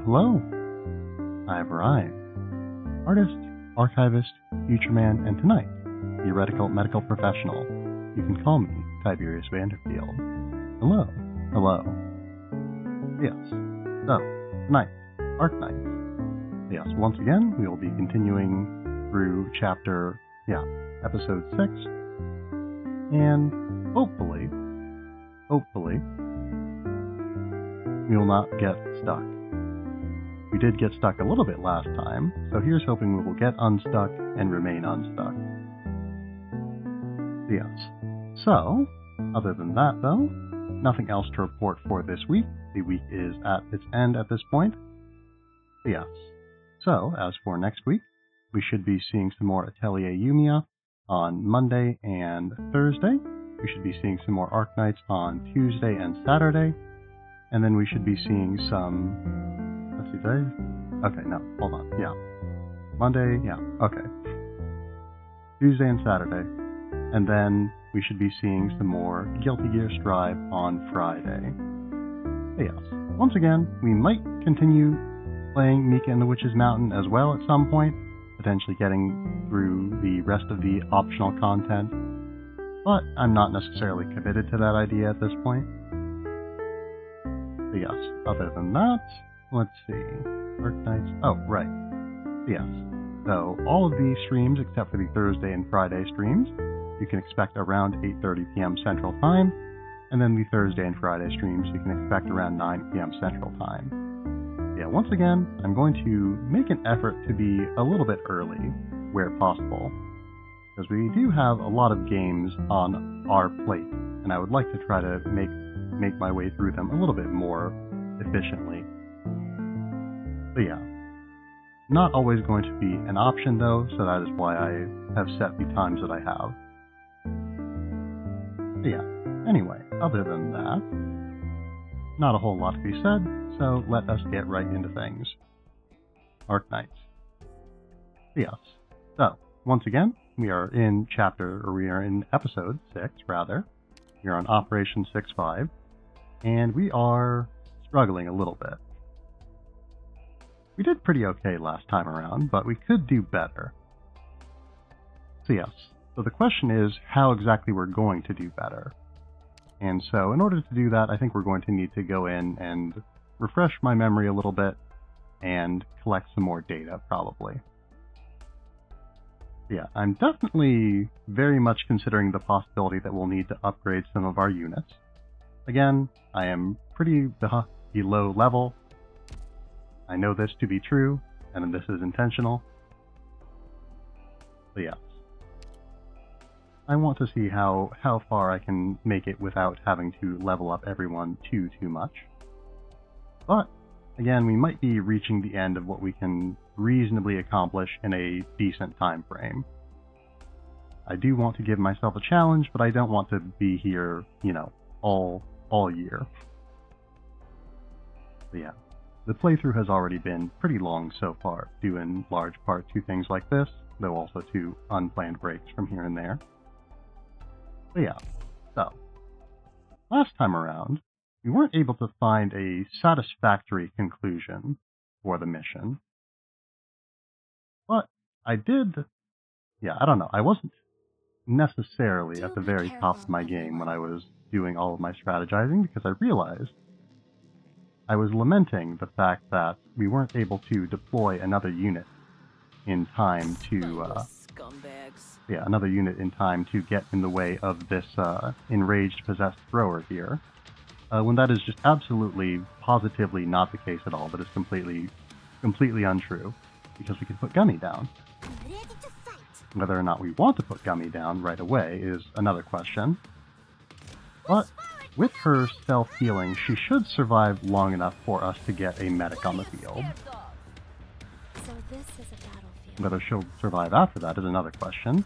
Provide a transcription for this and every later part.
hello. I've arrived. Artist, archivist, future man, and tonight, theoretical medical professional. You can call me Tiberius Vanderfield. Hello. Hello. Yes. So, tonight, Arknights. Yes, once again, we will be continuing through episode 6. And hopefully, we will not get stuck. We did get stuck a little bit last time, so here's hoping we will get unstuck and remain unstuck. Yes. So, other than that though, nothing else to report for this week. The week is at its end at this point. Yes. So, as for next week, we should be seeing some more Atelier Yumiya on Monday and Thursday. We should be seeing some more Arknights on Tuesday and Saturday. And then we should be seeing some... Let's see, today? Okay, no, hold on. Yeah. Monday, yeah, okay. Tuesday and Saturday. And then we should be seeing some more Guilty Gear Strive on Friday. Yes. Once again, we might continue playing Mika and the Witch's Mountain as well at some point, potentially getting through the rest of the optional content. But I'm not necessarily committed to that idea at this point. But yes, other than that, let's see. Arknights. Oh, right. Yes. So, all of these streams, except for the Thursday and Friday streams, you can expect around 8:30 p.m. Central Time. And then the Thursday and Friday streams, you can expect around 9 p.m. Central Time. Yeah, once again, I'm going to make an effort to be a little bit early, where possible. Because we do have a lot of games on our plate, and I would like to try to make my way through them a little bit more efficiently. But yeah, not always going to be an option though, so that is why I have set the times that I have. But yeah, anyway, other than that, not a whole lot to be said, so let us get right into things. Arknights. Yes, so, once again, we are in episode 6, rather. We are on Operation 6-5, and we are struggling a little bit. We did pretty okay last time around, but we could do better. So yes, so the question is how exactly we're going to do better. And so in order to do that, I think we're going to need to go in and refresh my memory a little bit and collect some more data, probably. Yeah, I'm definitely very much considering the possibility that we'll need to upgrade some of our units. Again, I am pretty below level. I know this to be true, and this is intentional. But yes. I want to see how far I can make it without having to level up everyone too much. But, again, we might be reaching the end of what we can reasonably accomplish in a decent time frame. I do want to give myself a challenge, but I don't want to be here, all year. But yeah, the playthrough has already been pretty long so far, due in large part to things like this, though also to unplanned breaks from here and there. But yeah, so, last time around, we weren't able to find a satisfactory conclusion for the mission. But I did, I don't know, I wasn't necessarily at the very top of my game when I was doing all of my strategizing, because I realized I was lamenting the fact that we weren't able to deploy another unit in time to, another unit in time to get in the way of this enraged possessed thrower here, when that is just absolutely, positively not the case at all. That is completely untrue. Because we can put Gummy down. Whether or not we want to put Gummy down right away is another question. But with her self-healing, she should survive long enough for us to get a medic on the field. So this is a battlefield. Whether she'll survive after that is another question.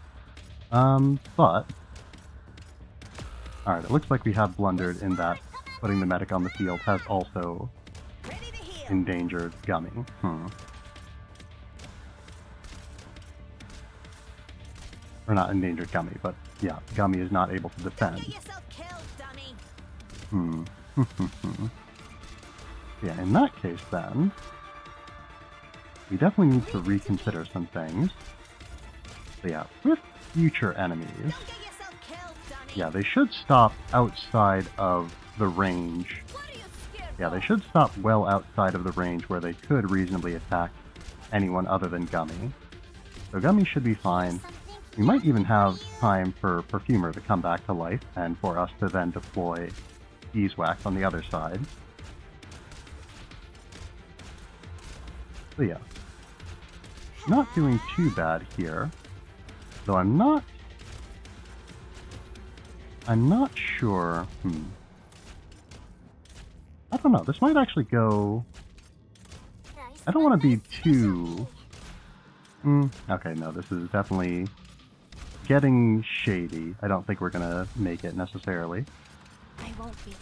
But... Alright, it looks like we have blundered in that putting the medic on the field has also endangered Gummy. Or not endangered Gummy, but yeah, Gummy is not able to defend. Yeah, in that case then, we definitely need to reconsider some things. So yeah, with future enemies, yeah, they should stop outside of the range. Yeah, they should stop well outside of the range where they could reasonably attack anyone other than Gummy. So Gummy should be fine. We might even have time for Perfumer to come back to life, and for us to then deploy Beeswax on the other side. So yeah, not doing too bad here, though I'm not sure. I don't know. This might actually go. I don't want to be too. Okay, no, this is definitely getting shady. I don't think we're gonna make it necessarily. I won't be.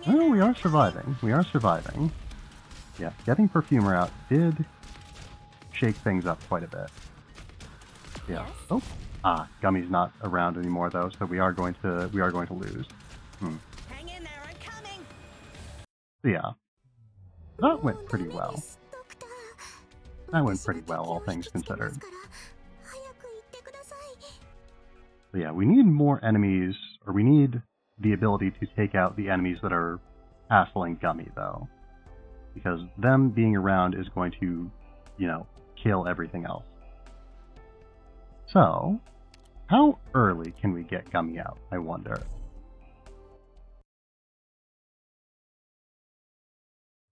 Well, we are surviving. We are surviving. Yeah, getting Perfumer out did shake things up quite a bit. Yeah. Yes? Oh. Gummy's not around anymore though, so we are going to lose. Hang in there, I'm coming. So yeah. That went pretty well. That went pretty well, all things considered. So yeah, we need more enemies, or we need the ability to take out the enemies that are hassling Gummy, though. Because them being around is going to, kill everything else. So, how early can we get Gummy out, I wonder?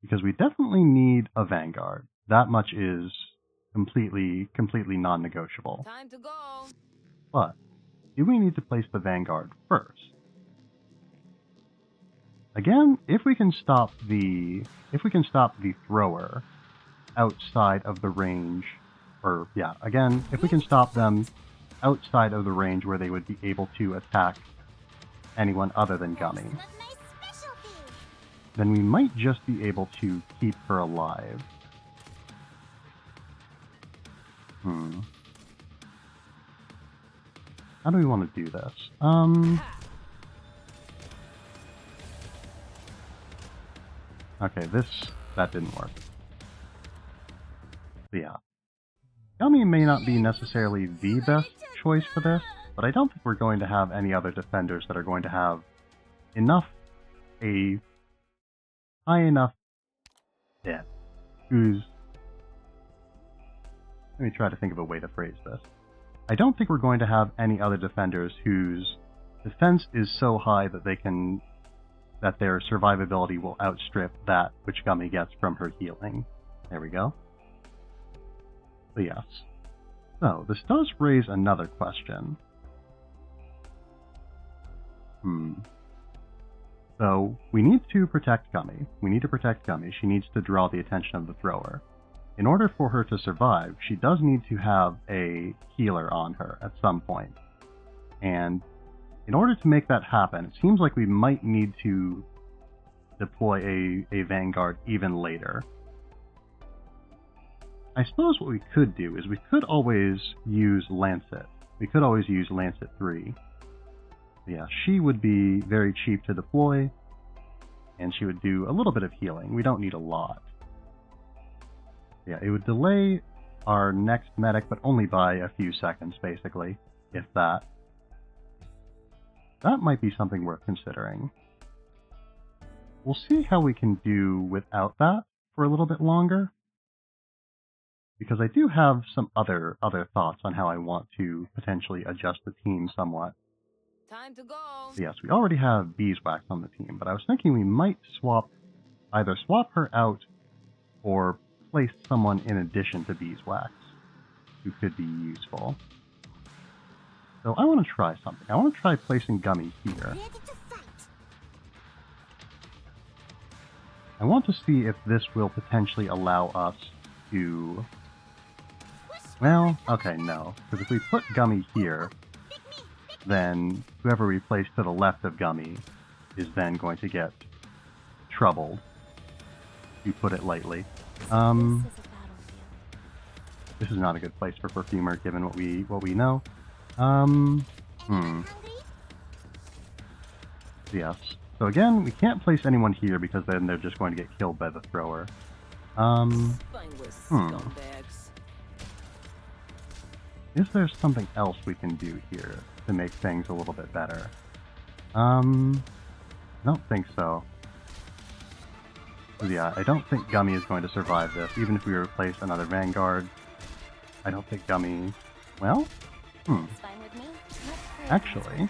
Because we definitely need a Vanguard. That much is completely non-negotiable. Time to go. But do we need to place the Vanguard first? Again, if we can stop the thrower outside of the range, if we can stop them outside of the range where they would be able to attack anyone other than Gummy, then we might just be able to keep her alive. How do we want to do this? Okay, that didn't work. But yeah. Gummy may not be necessarily the best choice for this, but I don't think we're going to have any other defenders that are going to have a high enough death. Let me try to think of a way to phrase this. I don't think we're going to have any other defenders whose defense is so high that that their survivability will outstrip that which Gummy gets from her healing. There we go. But yes. So, this does raise another question. So, we need to protect Gummy. She needs to draw the attention of the thrower. In order for her to survive, she does need to have a healer on her at some point. And in order to make that happen, it seems like we might need to deploy a Vanguard even later. I suppose what we could do is we could always use Lancet. We could always use Lancet 3. Yeah, she would be very cheap to deploy, and she would do a little bit of healing. We don't need a lot. Yeah, it would delay our next medic, but only by a few seconds, basically, if that. That might be something worth considering. We'll see how we can do without that for a little bit longer, because I do have some other thoughts on how I want to potentially adjust the team somewhat. Time to go. So yes, we already have Beeswax on the team, but I was thinking we might either swap her out or place someone in addition to Beeswax who could be useful. So I want to try something. I want to try placing Gummy here. I want to see if this will potentially allow us to... Well, okay, no. Because if we put Gummy here, then whoever we place to the left of Gummy is then going to get troubled, to put it lightly. This is not a good place for Perfumer, given what we know. Yes. So again, we can't place anyone here because then they're just going to get killed by the thrower. Spineless scumbags. Is there something else we can do here to make things a little bit better? I don't think so. But yeah, I don't think Gummy is going to survive this, even if we replace another Vanguard. I don't think Gummy... Well? It's fine with me. Actually,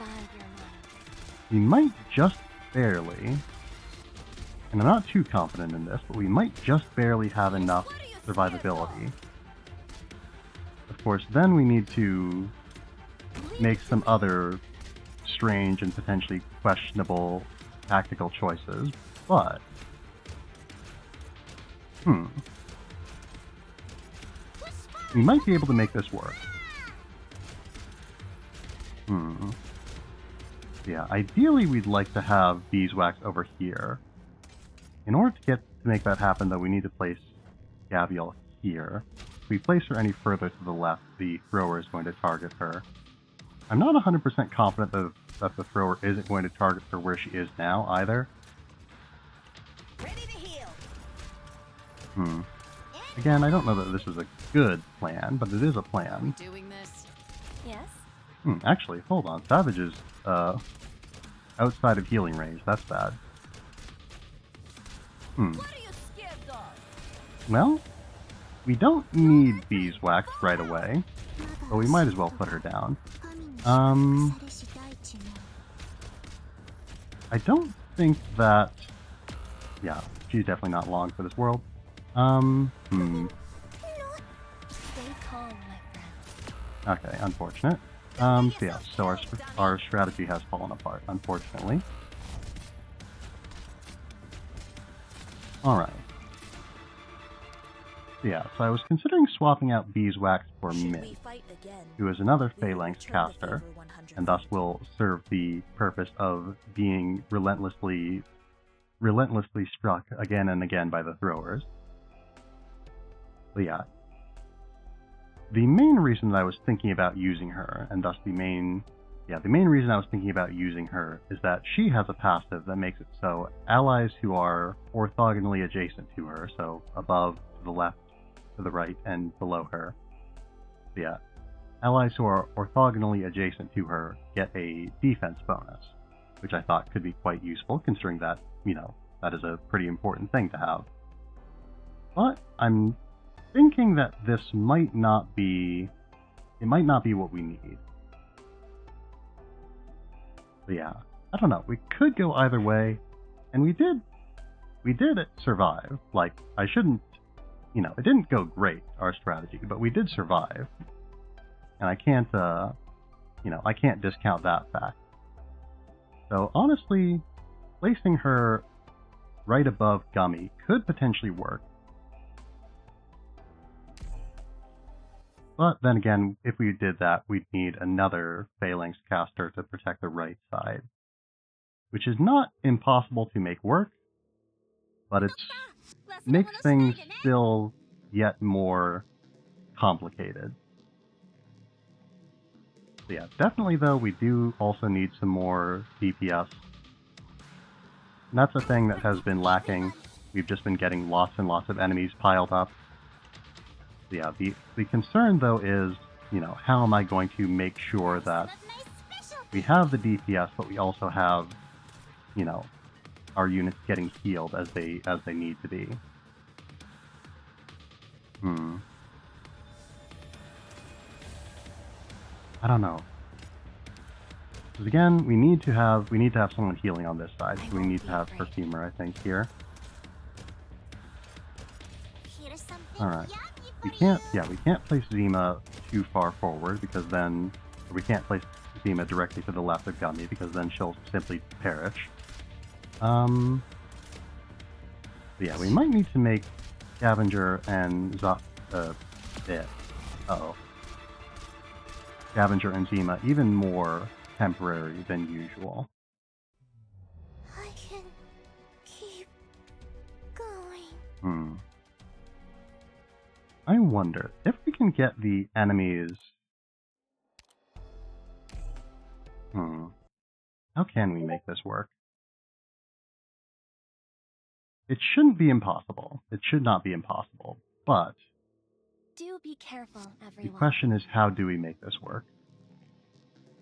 we might just barely... And I'm not too confident in this, but we might just barely have enough survivability. Of course, then we need to make some other strange and potentially questionable tactical choices, but... We might be able to make this work. Yeah, ideally we'd like to have beeswax over here. In order to make that happen, though, we need to place Gabrielle here. If we place her any further to the left, the thrower is going to target her. I'm not 100% confident that the thrower isn't going to target her where she is now, either. Ready to heal. Again, I don't know that this is a good plan, but it is a plan. Doing this? Yes? Actually, hold on. Savage is outside of healing range. That's bad. What are you scared of? Well, we don't need beeswax right away, but we might as well put her down. I don't think that... Yeah, she's definitely not long for this world. Stay calm, my friend. Okay, unfortunate. So yeah, so our strategy has fallen apart, unfortunately. Alright. Yeah, so I was considering swapping out Beeswax for Min, who is another Phalanx caster, and thus will serve the purpose of being relentlessly struck again and again by the throwers. But yeah, the main reason that I was thinking about using her, and thus the main reason I was thinking about using her is that she has a passive that makes it so allies who are orthogonally adjacent to her, so above, to the left, to the right, and below her. So yeah, allies who are orthogonally adjacent to her get a defense bonus, which I thought could be quite useful, considering that, that is a pretty important thing to have. But I'm thinking that this might not be what we need. But yeah, I don't know. We could go either way, and we did survive. Like, I shouldn't, it didn't go great, our strategy, but we did survive. And I can't, I can't discount that fact. So honestly, placing her right above Gummy could potentially work. But then again, if we did that, we'd need another Phalanx caster to protect the right side. Which is not impossible to make work, but it makes things still yet more complicated. So yeah, definitely though, we do also need some more DPS. And that's a thing that has been lacking. We've just been getting lots and lots of enemies piled up. Yeah, the concern though is, how am I going to make sure that we have the DPS, but we also have, our units getting healed as they need to be. I don't know. Because again, we need to have someone healing on this side, so we need to have Perfumer, I think, here. Alright. We can't place Zima too far forward, because then... Or we can't place Zima directly to the left of Gummy, because then she'll simply perish. Yeah, we might need to make Scavenger and Scavenger and Zima even more temporary than usual. I can keep going. I wonder if we can get the enemies... How can we make this work? it shouldn't be impossible. It should not be impossible. But Do be careful, the everyone. question is, how do we make this work?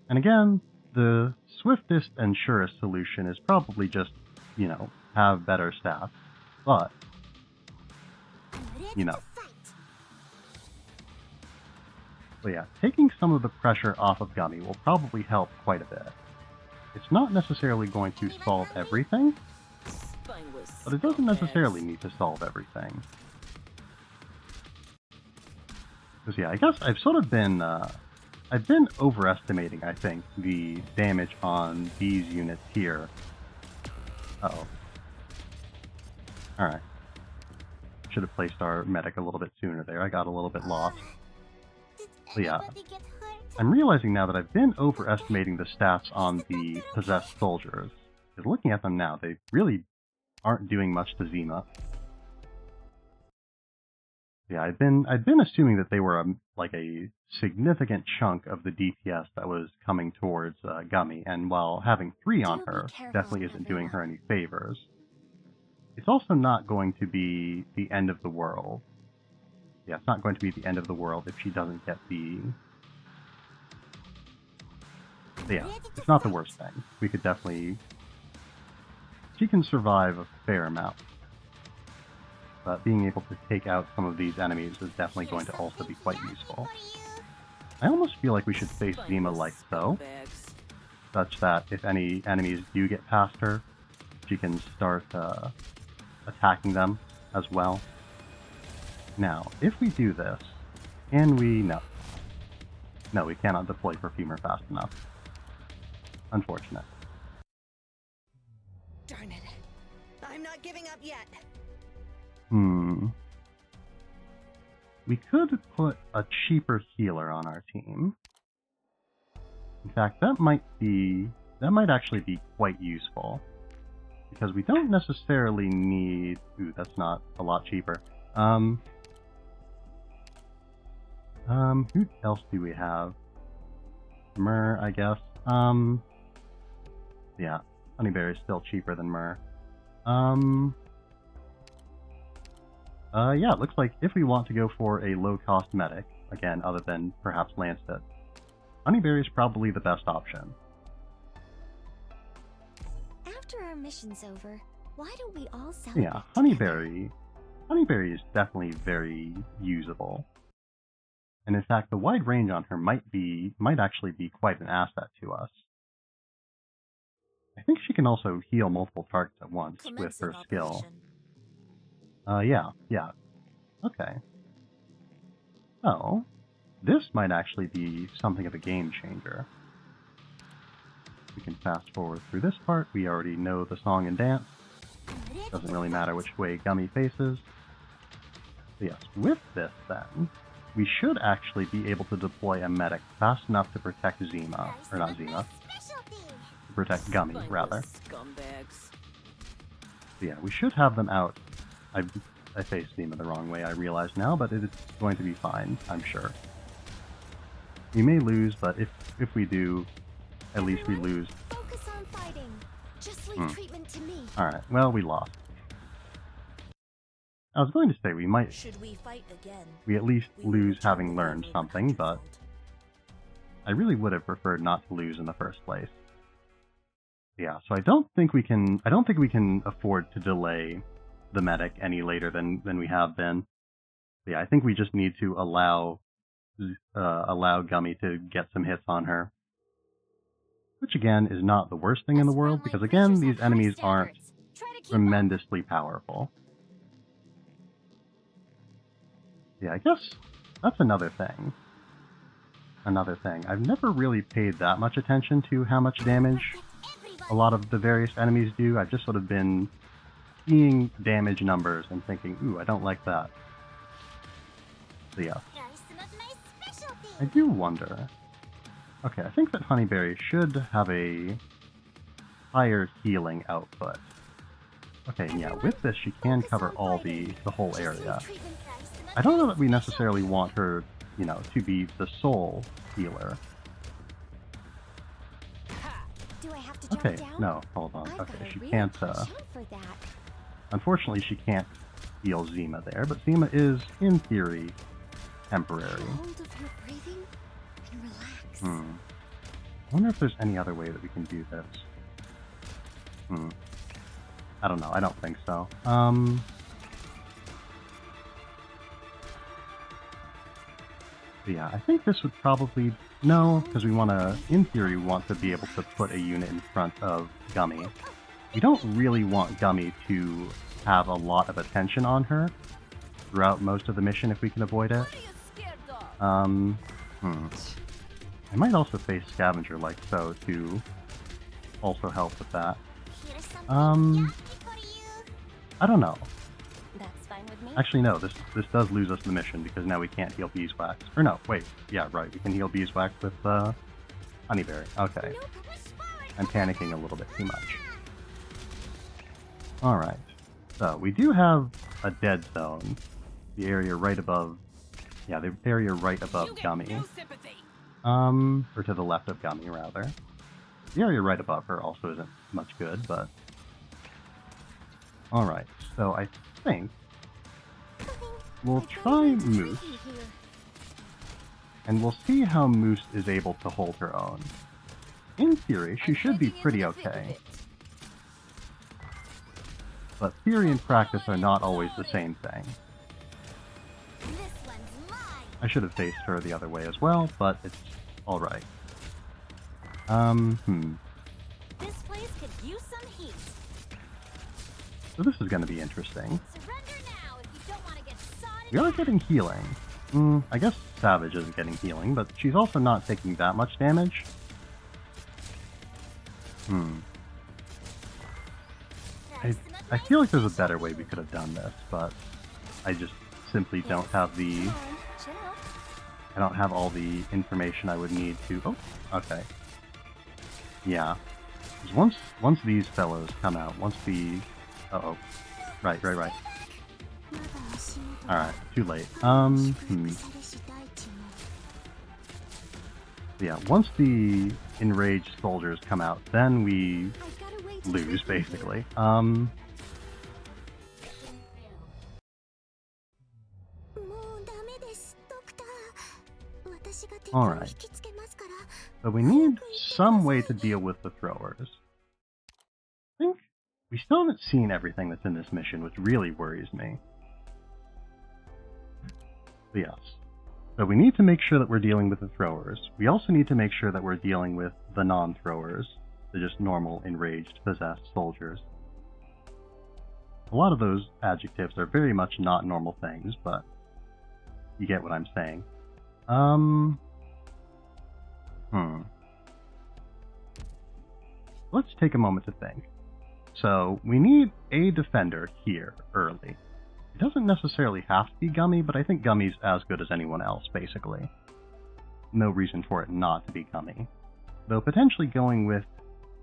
And again, the swiftest and surest solution is probably just, you know, have better stats. But, you know. So yeah, taking some of the pressure off of Gummy will probably help quite a bit. It's not necessarily going to solve everything, but it doesn't necessarily need to solve everything. Because yeah, I guess I've sort of been, I've been overestimating, I think, the damage on these units here. Uh-oh. Alright. Should have placed our medic a little bit sooner there. I got a little bit lost. But yeah, I'm realizing now that I've been overestimating the stats on the possessed soldiers. Because looking at them now, they really aren't doing much to Zima. Yeah, I'd been assuming that they were like a significant chunk of the DPS that was coming towards Gummy, and while having 3 on her definitely isn't doing her any favors, it's also not going to be the end of the world. Yeah, it's not going to be the end of the world if she doesn't get the... Yeah, it's not the worst thing. We could definitely... She can survive a fair amount. But being able to take out some of these enemies is definitely going to also be quite useful. I almost feel like we should face Zima like so, such that if any enemies do get past her, she can start attacking them as well. Now, if we do this, can we... No. No, we cannot deploy Perfumer fast enough. Unfortunate. Darn it. I'm not giving up yet. We could put a cheaper healer on our team. In fact, that might actually be quite useful. Because we don't necessarily need... Ooh, that's not a lot cheaper. Who else do we have? Myrrh, I guess. Yeah, Honeyberry is still cheaper than Myrrh. Yeah, it looks like if we want to go for a low-cost medic, again, other than perhaps Lancet, Honeyberry is probably the best option. After our mission's over, why don't we all celebrate? Yeah, Honeyberry is definitely very usable. And in fact, the wide range on her might actually be quite an asset to us. I think she can also heal multiple targets at once with her skill. Yeah. Okay. So, this might actually be something of a game changer. We can fast forward through this part. We already know the song and dance. Doesn't really matter which way Gummy faces. So yes, with this then, we should actually be able to deploy a medic fast enough to protect Zima. Or not Zima. To protect Gummy, rather. So yeah, we should have them out. I faced Zima the wrong way, I realize now, but it's going to be fine, I'm sure. We may lose, but if we do, at least we lose. Focus on fighting. Just leave treatment to me. Alright, well, we lost. I was going to say we might... Should we fight again? We at least lose having learned something, but I really would have preferred not to lose in the first place. Yeah, so I don't think we can afford to delay the medic any later than we have been. Yeah, I think we just need to allow Gummy to get some hits on her. Which again is not the worst thing in the world, because again, these enemies aren't tremendously powerful. Yeah, I guess that's another thing. I've never really paid that much attention to how much damage a lot of the various enemies do. I've just sort of been seeing damage numbers and thinking, ooh, I don't like that. So yeah. I do wonder. Okay, I think that Honeyberry should have a higher healing output. Okay, yeah, with this she can cover all the whole area. I don't know that we necessarily want her, you know, to be the sole healer. Do I have to jump Okay, down? no, hold on. I've got Okay, a she real can't, penchant for that. Unfortunately, she can't heal Zima there, but Zima is, in theory, temporary. Hold of your breathing and relax. I wonder if there's any other way that we can do this. I don't know. I don't think so. Yeah, I think this would probably... No, because we want to, in theory, we want to be able to put a unit in front of Gummy. We don't really want Gummy to have a lot of attention on her throughout most of the mission if we can avoid it. I might also face Scavenger like so to also help with that. I don't know. That's fine with me. Actually, no, this does lose us the mission because now we can't heal Beeswax. Or no, wait, yeah, right, we can heal Beeswax with Honeyberry. Okay. I'm panicking a little bit too much. Alright, so we do have a dead zone. The area right above... Yeah, the area right above Gummy. Or to the left of Gummy, rather. The area right above her also isn't much good, but... Alright, so I think we'll try Moose, and we'll see how Moose is able to hold her own. In theory, she should be pretty okay. But theory and practice are not always the same thing. I should have faced her the other way as well, but it's alright. This place could use some heat. So this is going to be interesting. Surrender now if you don't want to get sodded. We are getting healing. I guess Savage isn't getting healing, but she's also not taking that much damage. I feel like there's a better way we could have done this, but I just simply don't have the... I don't have all the information I would need to... Oh, okay. Yeah. Because once these fellows come out, once the... Uh-oh. Right. Alright, too late. Yeah, once the enraged soldiers come out, then we lose, basically. Alright. So we need some way to deal with the throwers. I think we still haven't seen everything that's in this mission, which really worries me. But yes. So we need to make sure that we're dealing with the throwers. We also need to make sure that we're dealing with the non-throwers, the just normal, enraged, possessed soldiers. A lot of those adjectives are very much not normal things, but you get what I'm saying. Let's take a moment to think. So, we need a defender here, early. It doesn't necessarily have to be Gummy, but I think Gummy's as good as anyone else, basically. No reason for it not to be Gummy. Though potentially going with...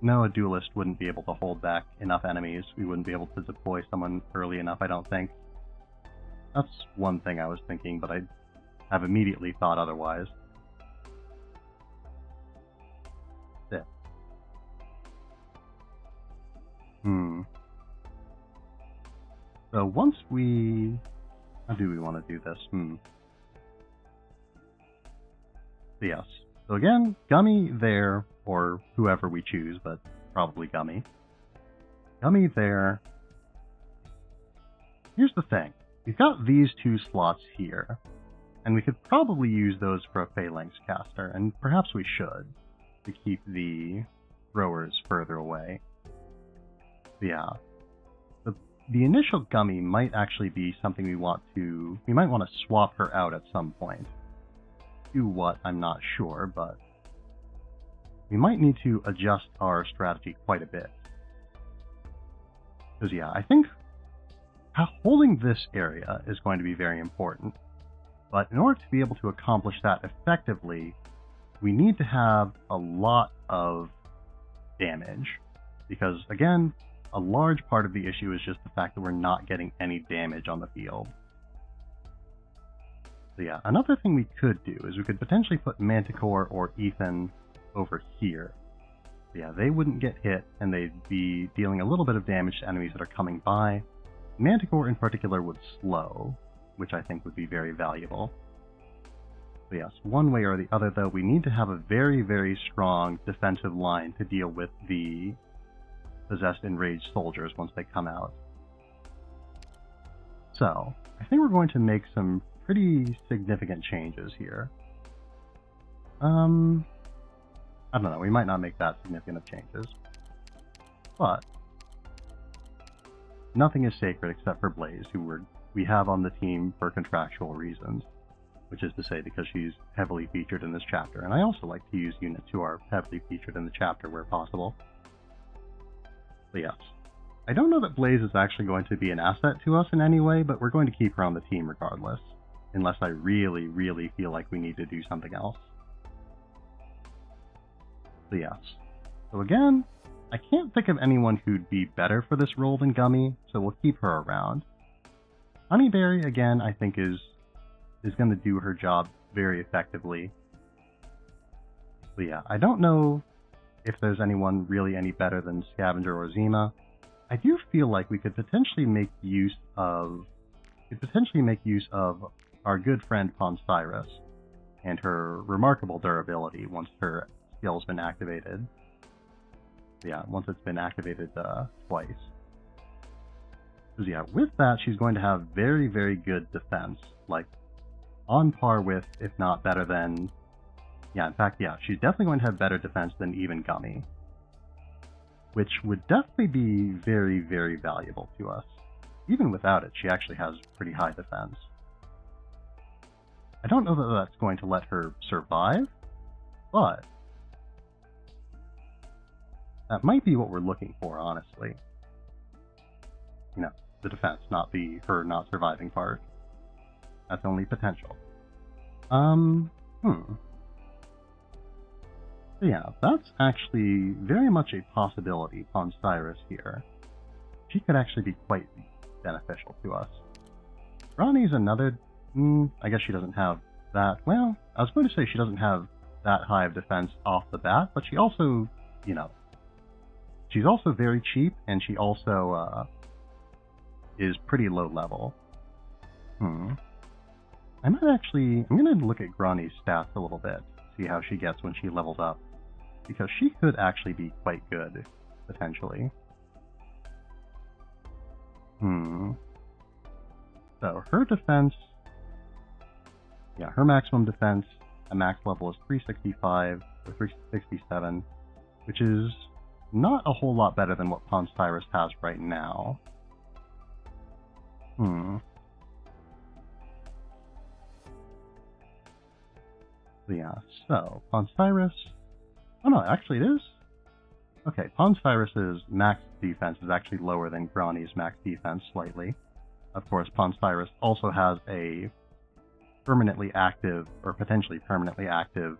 No, a duelist wouldn't be able to hold back enough enemies. We wouldn't be able to deploy someone early enough, I don't think. That's one thing I was thinking, but I have immediately thought otherwise. There. So once we... How do we want to do this? So yes. So again, Gummy there, or whoever we choose, but probably Gummy. Gummy there. Here's the thing. We've got these two slots here, and we could probably use those for a Phalanx caster, and perhaps we should, to keep the throwers further away. But yeah. The initial Gummy might actually be something we might want to swap her out at some point. Do what, I'm not sure, but we might need to adjust our strategy quite a bit. Because yeah, I think holding this area is going to be very important. But in order to be able to accomplish that effectively, we need to have a lot of damage. Because again, a large part of the issue is just the fact that we're not getting any damage on the field. So yeah, another thing we could do is we could potentially put Manticore or Ethan over here. So yeah, they wouldn't get hit, and they'd be dealing a little bit of damage to enemies that are coming by. Manticore in particular would slow, which I think would be very valuable. So yes, one way or the other though, we need to have a very, very strong defensive line to deal with the possessed enraged soldiers once they come out. So, I think we're going to make some pretty significant changes here. I don't know, we might not make that significant of changes. But nothing is sacred except for Blaze, who we have on the team for contractual reasons, which is to say because she's heavily featured in this chapter, and I also like to use units who are heavily featured in the chapter where possible. But yes, I don't know that Blaze is actually going to be an asset to us in any way, but we're going to keep her on the team regardless, unless I really, really feel like we need to do something else. So yes. So again, I can't think of anyone who'd be better for this role than Gummy, so we'll keep her around. Honeyberry, again, I think is going to do her job very effectively. But yeah, I don't know if there's anyone really any better than Scavenger or Zima. I do feel like we could potentially make use of our good friend Ponsiris and her remarkable durability once her skill's been activated. Yeah, once it's been activated twice. Because yeah, with that, she's going to have very, very good defense. Like, on par with, if not better than... Yeah, in fact, yeah, she's definitely going to have better defense than even Gummy. Which would definitely be very, very valuable to us. Even without it, she actually has pretty high defense. I don't know that that's going to let her survive, but that might be what we're looking for, honestly. You know, the defense, not the her not surviving part. That's only potential. So yeah, that's actually very much a possibility on Cyrus here. She could actually be quite beneficial to us. Ronnie's another... I guess she doesn't have that... Well, I was going to say she doesn't have that high of defense off the bat, but she also, you know... She's also very cheap, and she also is pretty low level. I'm going to look at Grani's stats a little bit, see how she gets when she levels up, because she could actually be quite good, potentially. So, her defense... Yeah, her maximum defense, a max level is 365, or 367, which is not a whole lot better than what Ponsiris has right now. So yeah, so, Ponsiris... Oh no, actually it is? Okay, Ponsiris's max defense is actually lower than Grani's max defense slightly. Of course, Ponsiris also has a permanently active, or potentially permanently active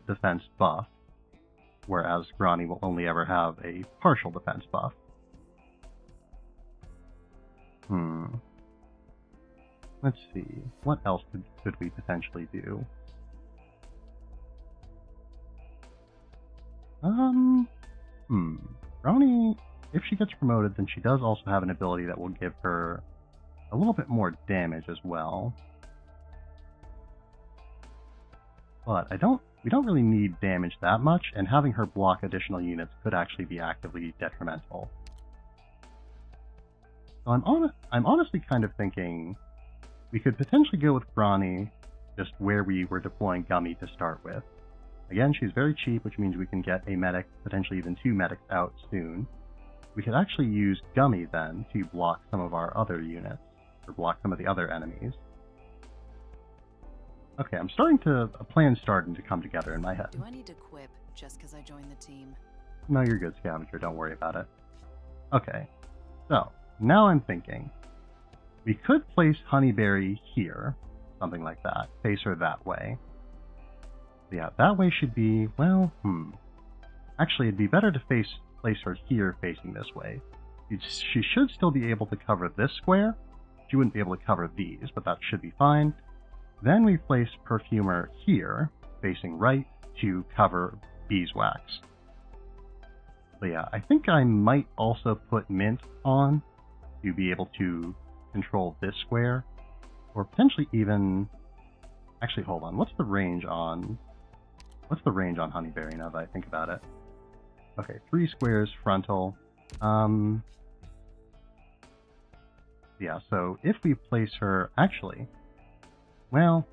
defense buff, whereas Grani will only ever have a partial defense buff. Let's see, what else could we potentially do? Grani, if she gets promoted, then she does also have an ability that will give her a little bit more damage as well. But we don't really need damage that much, and having her block additional units could actually be actively detrimental. So I'm honestly kind of thinking we could potentially go with Grani just where we were deploying Gummy to start with. Again, she's very cheap, which means we can get a medic, potentially even 2 medics out soon. We could actually use Gummy then to block some of our other units, or block some of the other enemies. Okay, a plan's starting to come together in my head. Do I need to quip just because I joined the team? No, you're good, Scavenger, don't worry about it. Okay, so, now I'm thinking. We could place Honeyberry here, something like that, face her that way. Yeah, that way should be, well, Actually, it'd be better to place her here facing this way. She should still be able to cover this square. She wouldn't be able to cover these, but that should be fine. Then we place Perfumer here, facing right, to cover Beeswax. But yeah, I think I might also put Mint on to be able to control this square. Or potentially even... Actually, hold on. What's the range on Honeyberry now that I think about it? Okay, 3 squares frontal. Yeah, so if we place her... Actually... Well,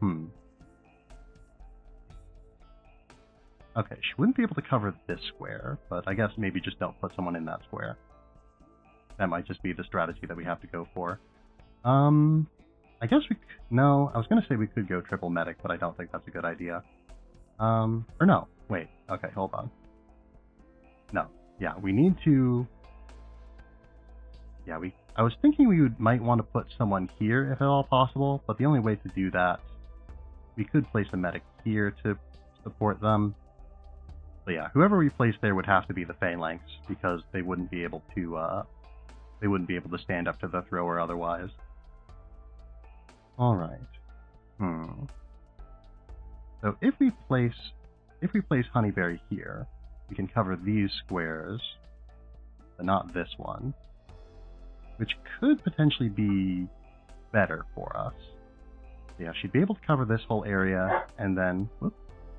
Okay, she wouldn't be able to cover this square, but I guess maybe just don't put someone in that square. That might just be the strategy that we have to go for. I guess we... No, I was going to say we could go triple medic, but I don't think that's a good idea. Or no. Wait. Okay, hold on. No. Yeah, we need to... Yeah, I was thinking we might want to put someone here if at all possible, but the only way to do that... We could place a medic here to support them. But yeah, whoever we place there would have to be the Phalanx, because they wouldn't be able to, stand up to the thrower otherwise. Alright. So if we place Honeyberry here, we can cover these squares, but not this one, which could potentially be better for us. Yeah, she'd be able to cover this whole area, and then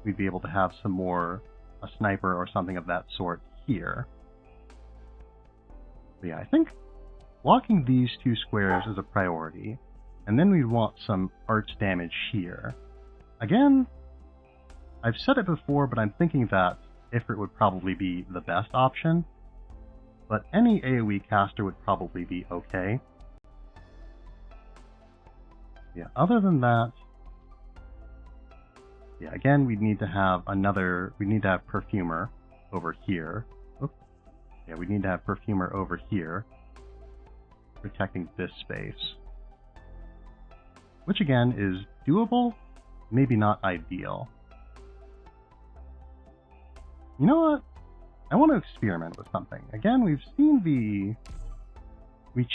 we'd be able to have a sniper or something of that sort here. But yeah, I think blocking these 2 squares is a priority, and then we'd want some arch damage here. Again, I've said it before, but I'm thinking that Ifrit would probably be the best option, but any AoE caster would probably be okay. Yeah, other than that, yeah, again, we'd need to have Perfumer over here. Oops. Yeah, we need to have Perfumer over here, protecting this space. Which again is doable, maybe not ideal. You know what? I want to experiment with something. Again, we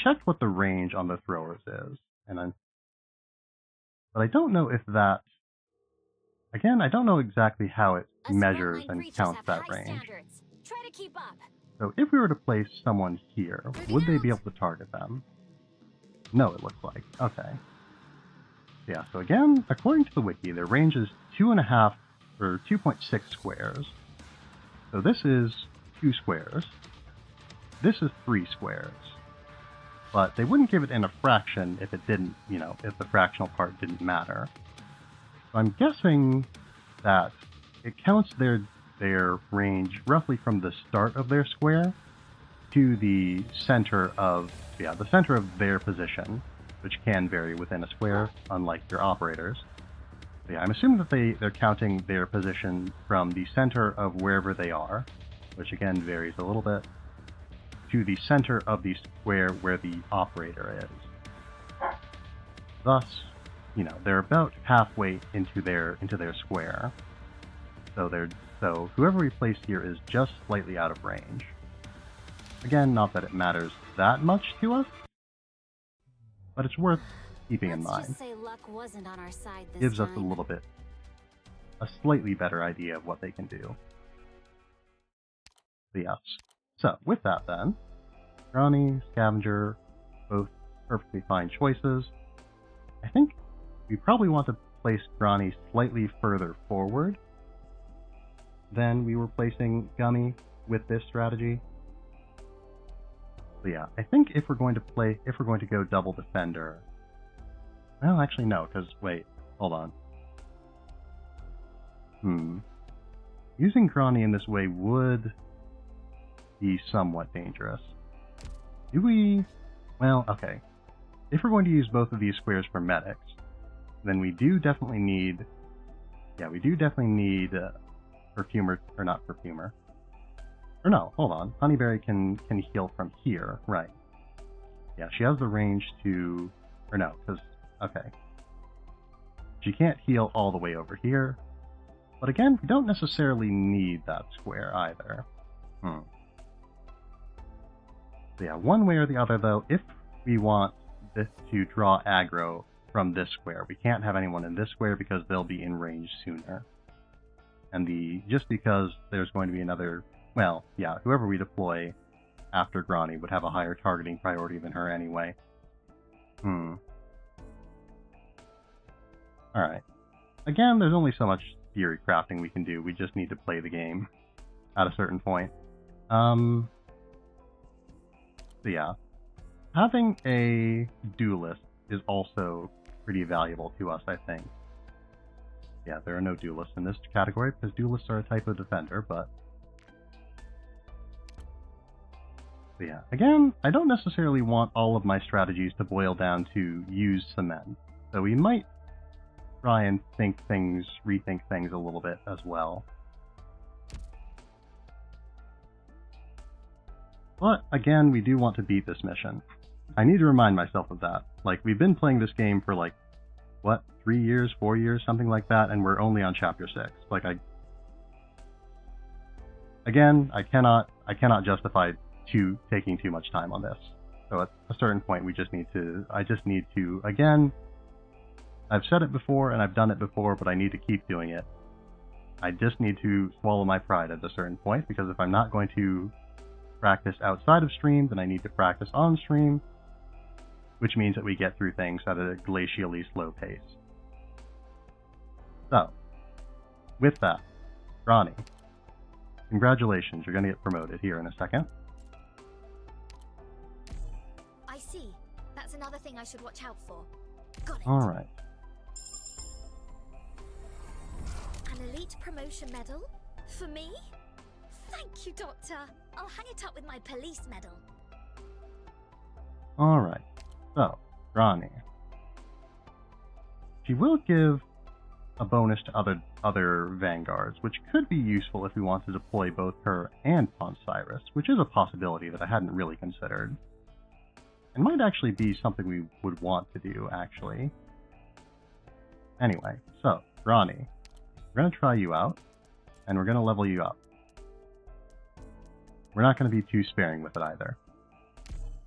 checked what the range on the throwers is, but I don't know if that... Again, I don't know exactly how it measures and counts that range. Try to keep up. So if we were to place someone here, would they be able to target them? No, it looks like. Okay. Yeah, so again, according to the wiki, their range is 2.5 or 2.6 squares. So this is 2 squares. This is 3 squares. But they wouldn't give it in a fraction if it didn't, if the fractional part didn't matter. So I'm guessing that it counts their range roughly from the start of their square to the center of their position, which can vary within a square, unlike your operators. So yeah, I'm assuming that they're counting their position from the center of wherever they are, which again varies a little bit, to the center of the square where the operator is. Thus, they're about halfway into their square. So whoever we place here is just slightly out of range. Again, not that it matters that much to us, but it's worth keeping in mind. Just say luck wasn't on our side this Gives us time. a slightly better idea of what they can do. So yes. So with that then, Granny, Scavenger, both perfectly fine choices. I think we probably want to place Granny slightly further forward than we were placing Gummy with this strategy. So yeah, I think if we're going to go double defender. Well, actually no, because wait, hold on. Using Granny in this way would be somewhat dangerous. Do we? Well, okay. If we're going to use both of these squares for medics, then we do definitely need... Yeah, we do definitely need Perfumer, or not Perfumer. Or no, hold on. Honeyberry can heal from here, right. Yeah, she has the range to... Or no, because... Okay. She can't heal all the way over here. But again, we don't necessarily need that square either. So yeah, one way or the other though, if we want this to draw aggro from this square, we can't have anyone in this square because they'll be in range sooner. And just because there's going to be another Well, yeah, whoever we deploy after Grani would have a higher targeting priority than her anyway. Alright. Again, there's only so much theory crafting we can do. We just need to play the game at a certain point. So yeah. Having a duelist is also pretty valuable to us, I think. Yeah, there are no duelists in this category because duelists are a type of defender, but yeah, again, I don't necessarily want all of my strategies to boil down to use cement. So we might try and rethink things a little bit as well. But again, we do want to beat this mission. I need to remind myself of that. Like, we've been playing this game for like, what, 3 years, 4 years, something like that, and we're only on chapter 6. Like, I cannot justify taking too much time on this. So at a certain point, I just need to, again, I've said it before and I've done it before, but I need to keep doing it. I just need to swallow my pride at a certain point, because if I'm not going to practice outside of stream, then I need to practice on stream, which means that we get through things at a glacially slow pace. So, with that, Ronnie, congratulations, you're going to get promoted here in a second. I see. That's another thing I should watch out for. Got it. Alright. An elite promotion medal? For me? Thank you, Doctor. I'll hang it up with my police medal. Alright. So, Ronnie. She will give a bonus to other vanguards, which could be useful if we want to deploy both her and Ponsiris, which is a possibility that I hadn't really considered. It might actually be something we would want to do, actually. Anyway, so, Ronnie, we're going to try you out, and we're going to level you up. We're not going to be too sparing with it either.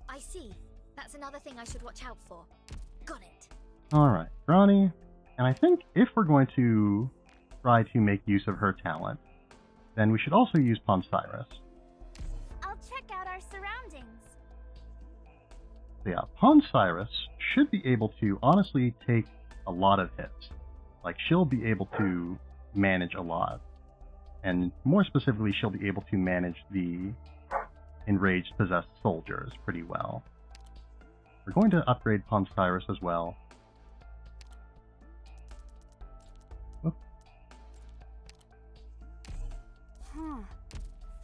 I see. That's another thing I should watch out for. Got it. Alright, Ronnie, and I think if we're going to try to make use of her talent, then we should also use Ponsiris. I'll check out our surroundings. So yeah, Ponsiris should be able to honestly take a lot of hits. Like, she'll be able to manage a lot. And more specifically, she'll be able to manage the enraged possessed soldiers pretty well. We're going to upgrade Ponsiris as well.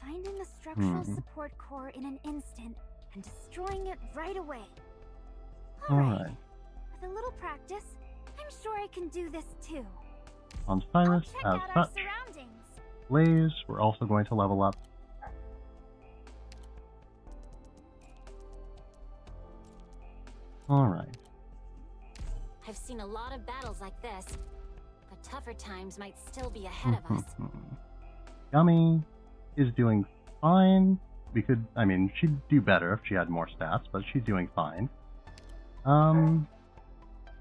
Finding the structural support core in an instant and destroying it right away. Alright. With a little practice, I'm sure I can do this too. Ponsiris as such. Blaze, we're also going to level up. Alright. I've seen a lot of battles like this, but tougher times might still be ahead of us. Gummy is doing fine. She'd do better if she had more stats, but she's doing fine.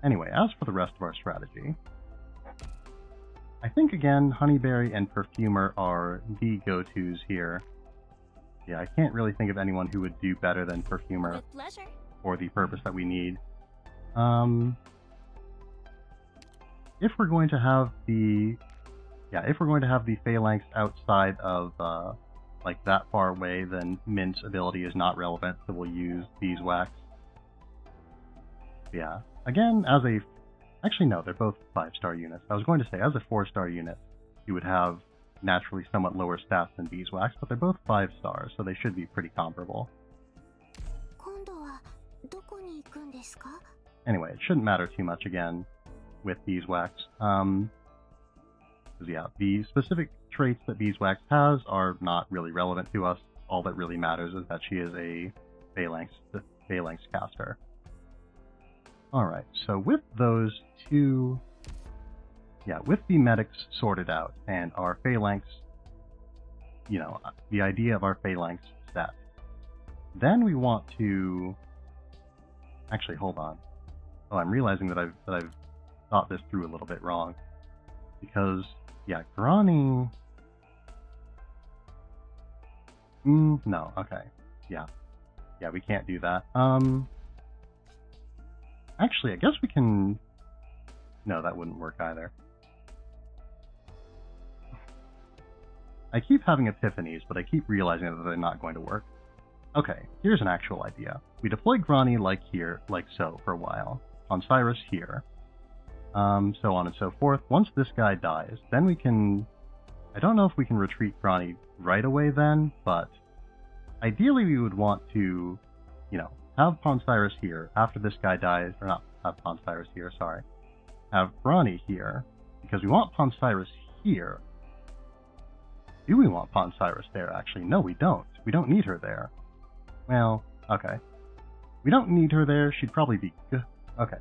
Anyway, as for the rest of our strategy, I think, again, Honeyberry and Perfumer are the go-tos here. Yeah, I can't really think of anyone who would do better than Perfumer. With pleasure. For the purpose that we need. If we're going to have the Phalanx outside of like that far away, then Mint's ability is not relevant, so we'll use Beeswax. Yeah. Again, actually no, they're both 5-star units. I was going to say, as a 4-star unit, you would have naturally somewhat lower stats than Beeswax, but they're both 5 stars, so they should be pretty comparable. Anyway, it shouldn't matter too much again with Beeswax. Yeah, the specific traits that Beeswax has are not really relevant to us. All that really matters is that she is a Phalanx caster. Alright, so with those two... Yeah, with the medics sorted out and our Phalanx, the idea of our Phalanx set, then we want to... Actually, hold on. Oh, I'm realizing that I've thought this through a little bit wrong. Because, yeah, Grani... No, okay. Yeah. Yeah, we can't do that. Actually, I guess we can... No, that wouldn't work either. I keep having epiphanies, but I keep realizing that they're not going to work. Okay, here's an actual idea. We deploy Grani like here, like so, for a while. On Cyrus here. So on and so forth. Once this guy dies, then we can... I don't know if we can retreat Grani right away then, but ideally we would want to, you know, have Cyrus here after this guy dies, or not have Cyrus here, sorry. Have Grani here, because we want Cyrus here. Do we want Cyrus there, actually? No, we don't. We don't need her there. Well, okay. We don't need her there. She'd probably be good. Okay.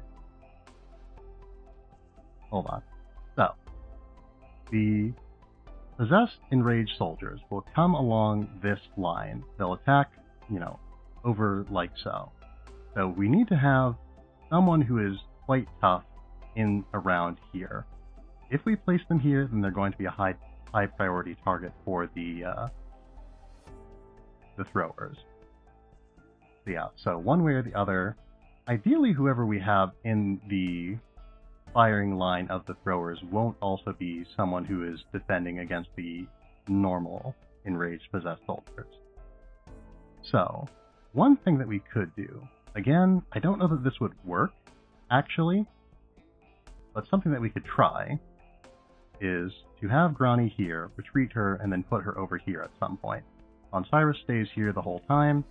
Hold on. So, the possessed enraged soldiers will come along this line. They'll attack, you know, over like so. So we need to have someone who is quite tough in around here. If we place them here, then they're going to be a high priority target for the throwers. So yeah, so one way or the other, ideally whoever we have in the firing line of the throwers won't also be someone who is defending against the normal enraged possessed soldiers. So, one thing that we could do, again, I don't know that this would work, actually, but something that we could try is to have Grani here, retreat her, and then put her over here at some point. Cyrus stays here the whole time,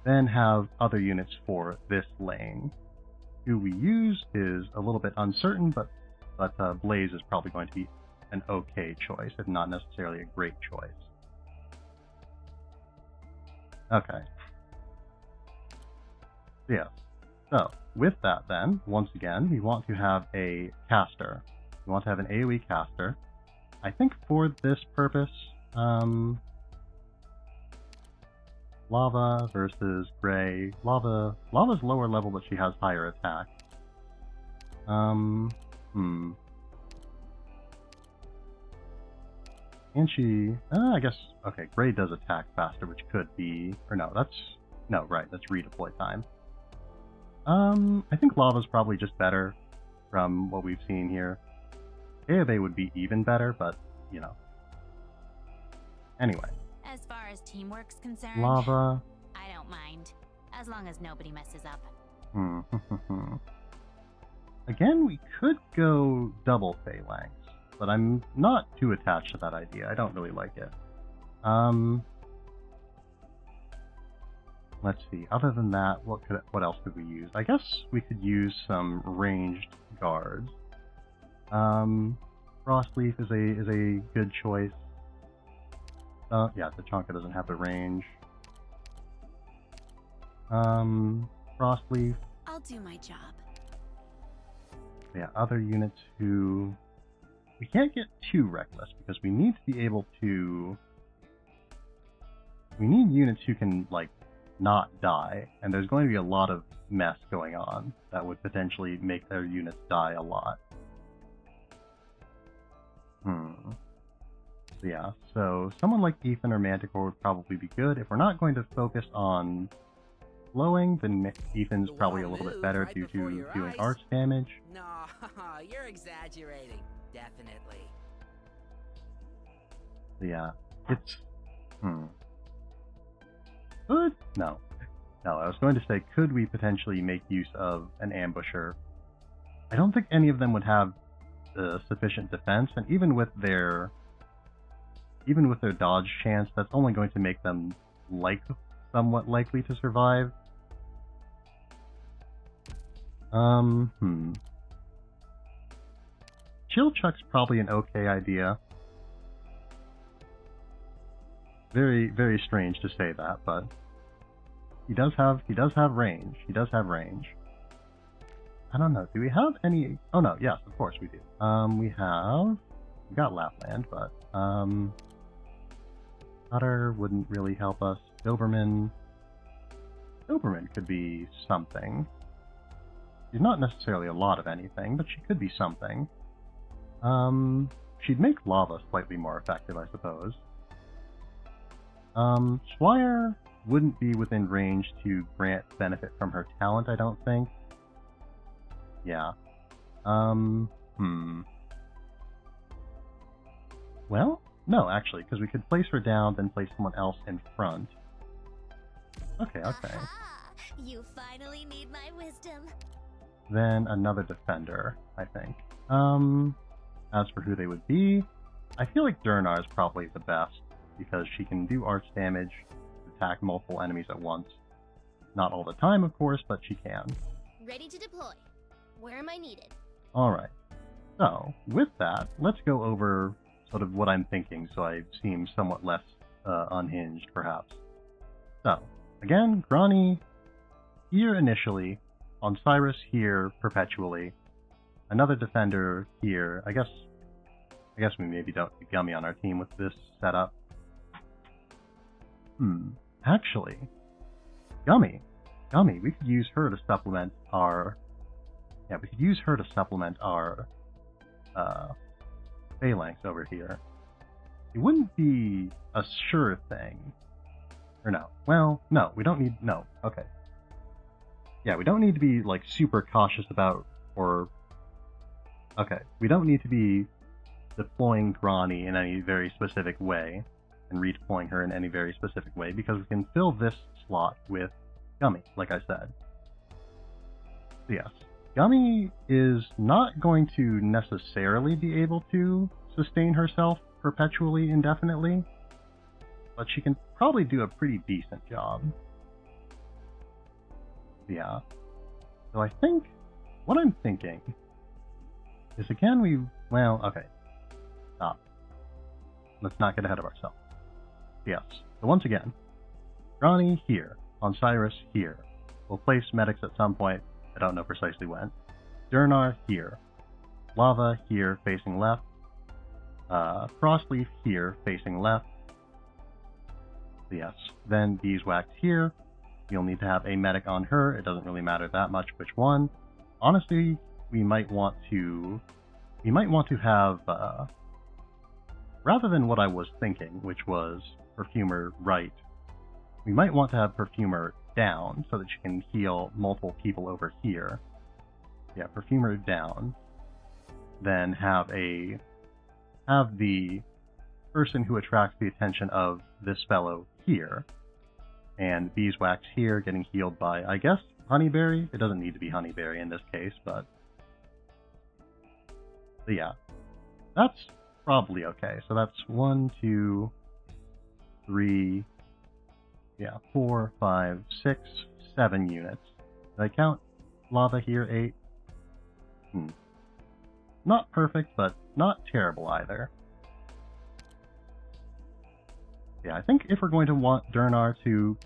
then have other units for this lane. Who we use is a little bit uncertain, but Blaze is probably going to be an okay choice, if not necessarily a great choice. Okay. Yeah. So, with that then, once again, we want to have a caster. We want to have an AoE caster. I think for this purpose, Lava versus Gray. Lava's lower level, but she has higher attack. And she... I guess... Okay, Gray does attack faster, which could be... Or no, that's... No, right, that's redeploy time. I think Lava's probably just better from what we've seen here. Aoe would be even better, but, you know. Anyway. As far as teamwork's concerned, Lava. I don't mind, as long as nobody messes up. Again, we could go double phalanx, but I'm not too attached to that idea. I don't really like it. Let's see. Other than that, what else could we use? I guess we could use some ranged guards. Frostleaf is a good choice. Yeah, Tachanka doesn't have the range. Frostleaf. I'll do my job. Yeah, other units who... We can't get too reckless, because we need to be able to... We need units who can, like, not die, and there's going to be a lot of mess going on that would potentially make their units die a lot. Yeah, so someone like Ethan or Manticore would probably be good. If we're not going to focus on slowing, then Ethan's probably a little bit better due to doing arch damage. No, you're exaggerating. Definitely. Yeah, it's... Could? No. No, I was going to say, could we potentially make use of an ambusher? I don't think any of them would have sufficient defense, and even with their dodge chance, that's only going to make them somewhat likely to survive. Chill Chuck's probably an okay idea. Very, very strange to say that, but he does have range. He does have range. I don't know. Do we have any? Oh no, yes, of course we do. We got Lapland, but Cutter wouldn't really help us. Doberman could be something. She's not necessarily a lot of anything, but she could be something. She'd make Lava slightly more effective, I suppose. Swire wouldn't be within range to grant benefit from her talent, I don't think. Yeah. Well, no, actually, because we could place her down, then place someone else in front. Okay. Aha! You finally need my wisdom. Then another defender, I think. As for who they would be, I feel like Durnar is probably the best, because she can do arch damage, attack multiple enemies at once. Not all the time, of course, but she can. Ready to deploy. Where am I needed? Alright. So, with that, let's go over sort of what I'm thinking, so I seem somewhat less unhinged, perhaps. So, again, Grani here initially, on Cyrus here perpetually, another defender here. I guess we maybe don't get Gummy on our team with this setup. Actually, Gummy, we could use her to supplement our. Yeah, we could use her to supplement our phalanx over here. It wouldn't be a sure thing. Or no. Well, no, we don't need... No, okay. Yeah, we don't need to be, like, super cautious about, or... Okay, we don't need to be deploying Grani in any very specific way, and redeploying her in any very specific way, because we can fill this slot with Gummy, like I said. So yes, Gummy is not going to necessarily be able to sustain herself perpetually indefinitely, but she can probably do a pretty decent job. Yeah. So I think, what I'm thinking is, again, well, okay. Stop. Let's not get ahead of ourselves. Yes. So once again, Grani here, on Cyrus here. We'll place medics at some point, I don't know precisely when. Durnar here. Lava here, facing left. Frostleaf here, facing left. Yes. Then Beeswax here. You'll need to have a medic on her. It doesn't really matter that much which one. Honestly, we might want to have, rather than what I was thinking, which was Perfumer right, we might want to have Perfumer down so that she can heal multiple people over here. Yeah, Perfumer down. Then have the person who attracts the attention of this fellow here. And Beeswax here getting healed by, I guess, Honeyberry? It doesn't need to be Honeyberry in this case, but yeah. That's probably okay. So that's 1, 2, 3, 4, 5, 6, 7 units. Did I count Lava here? 8? Not perfect, but not terrible either. Yeah, I think if we're going to want Durnar to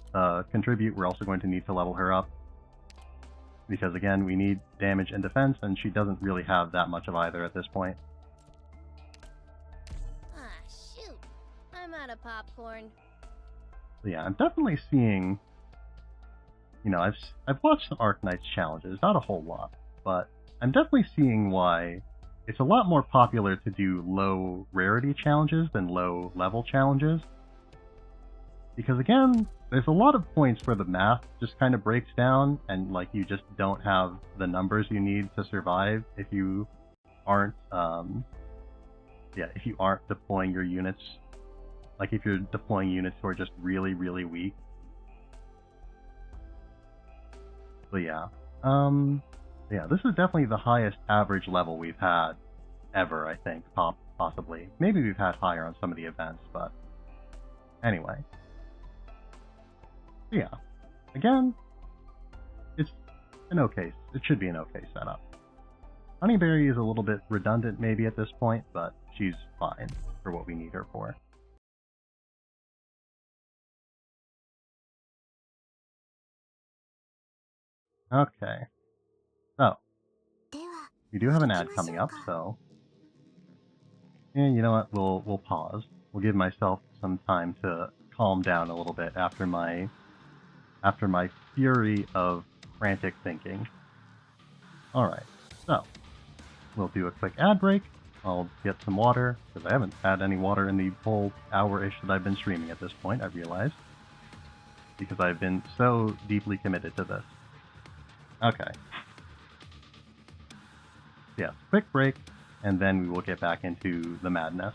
contribute, we're also going to need to level her up. Because again, we need damage and defense, and she doesn't really have that much of either at this point. Ah, shoot. I'm out of popcorn. So yeah, I'm definitely seeing... You know, I've watched the Arknights challenges, not a whole lot, but I'm definitely seeing why it's a lot more popular to do low rarity challenges than low level challenges. Because again, there's a lot of points where the math just kind of breaks down, and like you just don't have the numbers you need to survive if you aren't, if you aren't deploying your units. Like if you're deploying units who are just really, really weak. So yeah, this is definitely the highest average level we've had ever, I think, possibly. Maybe we've had higher on some of the events, but anyway. Yeah, again, it's an okay, it should be an okay setup. Honeyberry is a little bit redundant maybe at this point, but she's fine for what we need her for. Okay, so, we do have an ad coming up, so, yeah, you know what, we'll pause. We'll give myself some time to calm down a little bit after my fury of frantic thinking. Alright, so, we'll do a quick ad break, I'll get some water, because I haven't had any water in the whole hour-ish that I've been streaming at this point, I realized. Because I've been so deeply committed to this. Okay. Yeah, quick break, and then we will get back into the madness.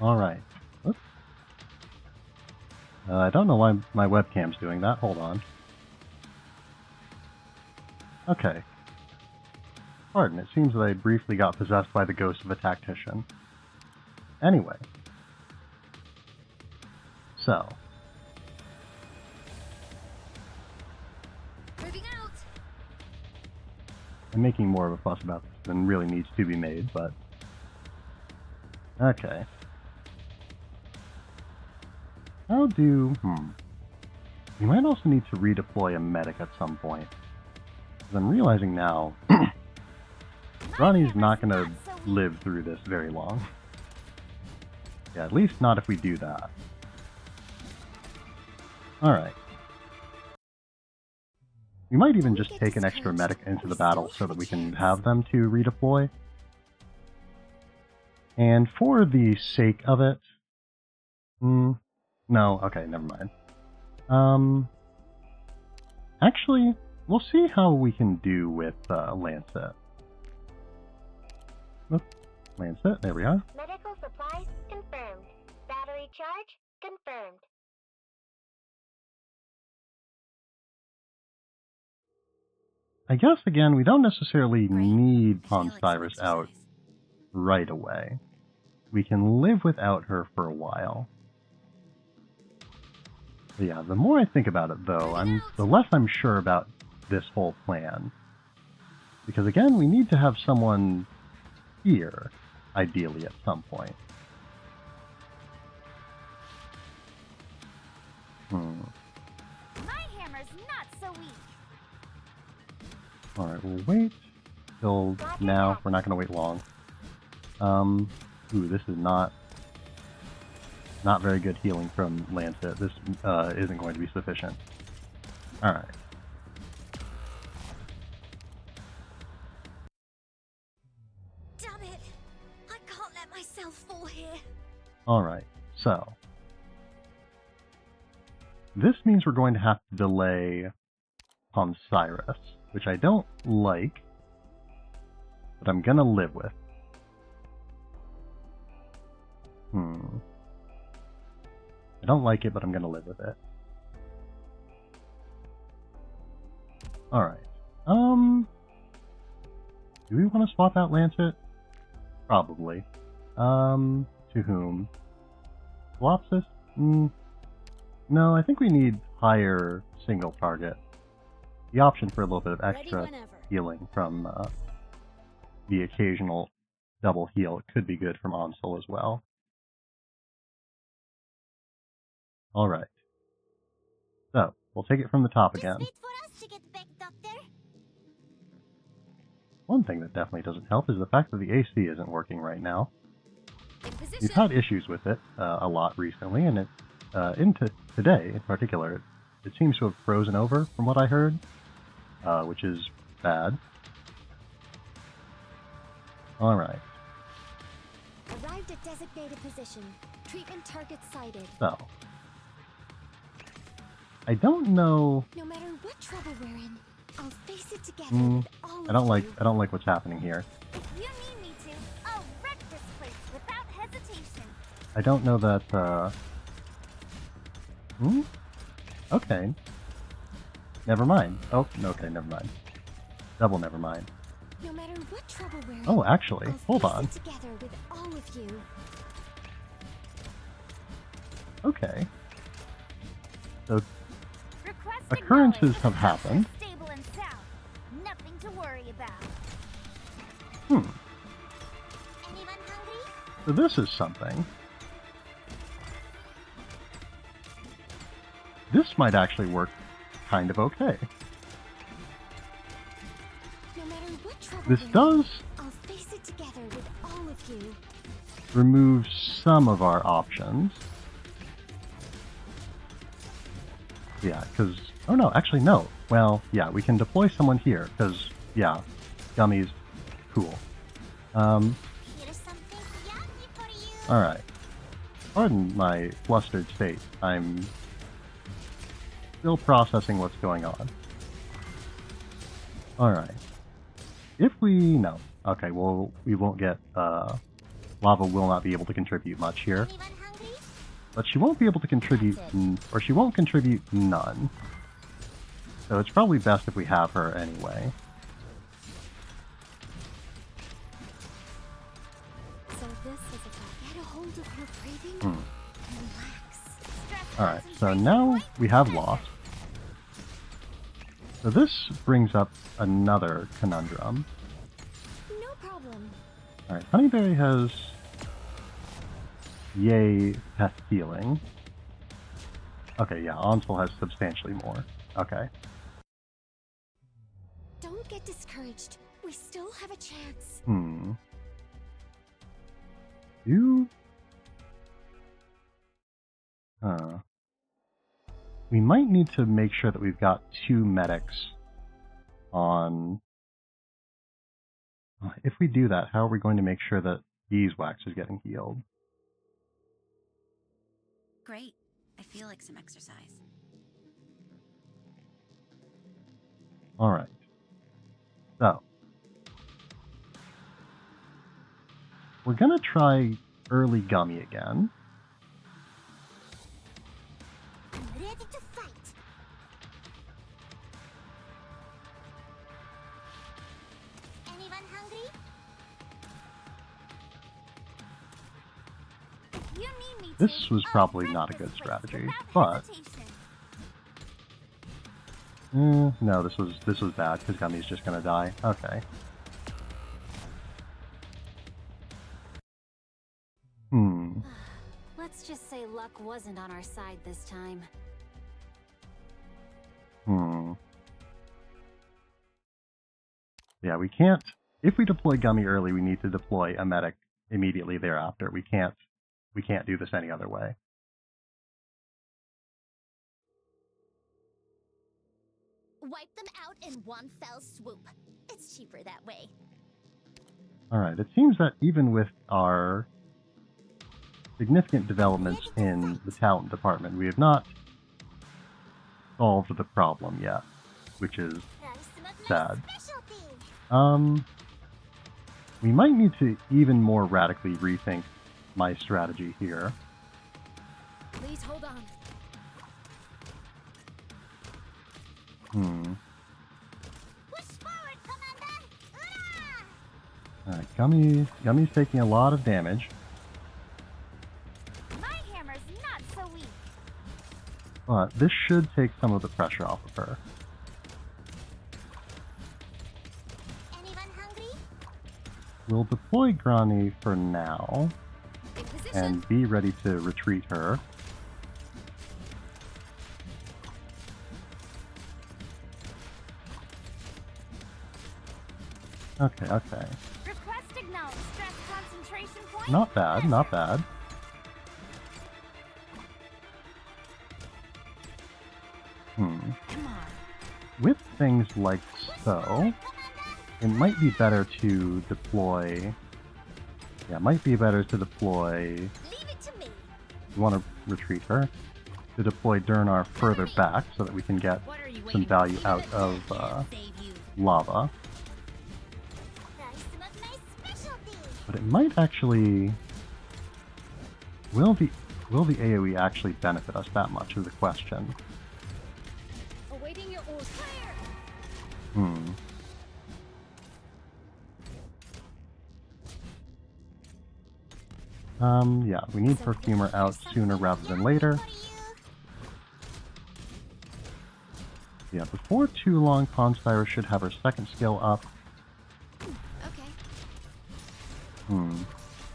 Alright. Oops. I don't know why my webcam's doing that. Hold on. Okay. Pardon, it seems that I briefly got possessed by the ghost of a tactician. Anyway. So. Moving out. I'm making more of a fuss about this than really needs to be made, but... Okay. How do... We might also need to redeploy a medic at some point. Because I'm realizing now... Ronnie's not going to live through this very long. Yeah, at least not if we do that. Alright. We might even just take an extra medic into the battle so that we can have them to redeploy. And for the sake of it... no, okay, never mind. Actually, we'll see how we can do with Lancet. Lancet, there we are. Medical supplies confirmed. Battery charge confirmed. I guess, again, we don't necessarily need Pawn Cyrus out right away. we can live without her for a while. But yeah, the more I think about it, though, the less I'm sure about this whole plan. Because again, we need to have someone here, ideally, at some point. My hammer's not so weak. Alright, we'll wait till now. We're not going to wait long. Ooh, this is not very good healing from Lancet. This isn't going to be sufficient. Alright. Damn it! I can't let myself fall here. Alright, so this means we're going to have to delay on Cyrus, which I don't like, but I'm gonna live with. I don't like it, but I'm gonna live with it. Alright. Do we want to swap out Lancet? Probably. To whom? Flopsis? No, I think we need higher single target. The option for a little bit of extra healing from the occasional double heal could be good from Onsel as well. Alright. So, we'll take it from the top again. Just wait for us to get back, Doctor. One thing that definitely doesn't help is the fact that the AC isn't working right now. We've had issues with it a lot recently, and today in particular, it seems to have frozen over from what I heard, which is bad. Alright. Arrived at designated position. Treatment target sighted. So. I don't know. No matter what trouble we're in, I'll face it together with all of you. I don't like what's happening here. If you need me to, I'll wreck this place without hesitation. I don't know that, Okay. Never mind. Oh, okay, never mind. Double never mind. No matter what trouble we're in, Oh, actually, hold I'll on. face it together with all of you. Okay. So, Requesting occurrences knowledge. have happened. Stable and sound. Nothing to worry about. Hmm. Anyone hungry? So this is something. This might actually work kind of okay. No matter what trouble This we're in, does I'll face it together with all of you. remove some of our options. Yeah, because... Oh no, actually no. Well, yeah, we can deploy someone here, because, yeah, Gummy's cool. Here's something yummy for you. Alright. Pardon my flustered state. I'm still processing what's going on. Alright. If we... No. Okay, well, we won't get... Lava will not be able to contribute much here. Anyone hungry? But she won't be able to contribute... Or she won't contribute none. So it's probably best if we have her anyway. So this is about get a hold of your breathing. Relax. Alright, so now we have lost. So this brings up another conundrum. No problem. Alright, Honeyberry has... Yay, pest healing. Okay, yeah, Onsel has substantially more. Okay. Don't get discouraged. We still have a chance. You... We might need to make sure that we've got 2 medics on... If we do that, how are we going to make sure that Beeswax is getting healed? Great. I feel like some exercise. Alright. So. We're gonna try early Gummy again. I'm ready to fight. Anyone hungry? need me to, This was I'll probably wreck not a this good place strategy, without but hesitation. no, this was bad because Gummy's just gonna die. Okay. Let's just say luck wasn't on our side this time. Yeah, we can't. If we deploy Gummy early, we need to deploy a medic immediately thereafter. We can't do this any other way. Wipe them out in one fell swoop. It's cheaper that way. Alright, it seems that even with our significant developments in the talent department, we have not solved the problem yet, which is sad. We might need to even more radically rethink my strategy here. Please hold on. Push forward, Commander! Alright, Gummy's taking a lot of damage, My hammer's not so weak. but this should take some of the pressure off of her. Anyone hungry? We'll deploy Grani for now, In position. and be ready to retreat her. Okay. Request acknowledged. Stress concentration point. Not bad, not bad. Come on. With things like so, it might be better to deploy... Yeah, it might be better to deploy... Leave it to me. We want to retreat her. To deploy Durnar further back so that we can get What are you some waiting value for? out of Save you. lava. That's some of my specialty. But it might actually... Will the AoE actually benefit us that much is the question. Awaiting your orders. Fire! Yeah, we need Perfumer out sooner rather than later. What are you? Yeah, before too long, Ponstyra should have her second skill up, Okay.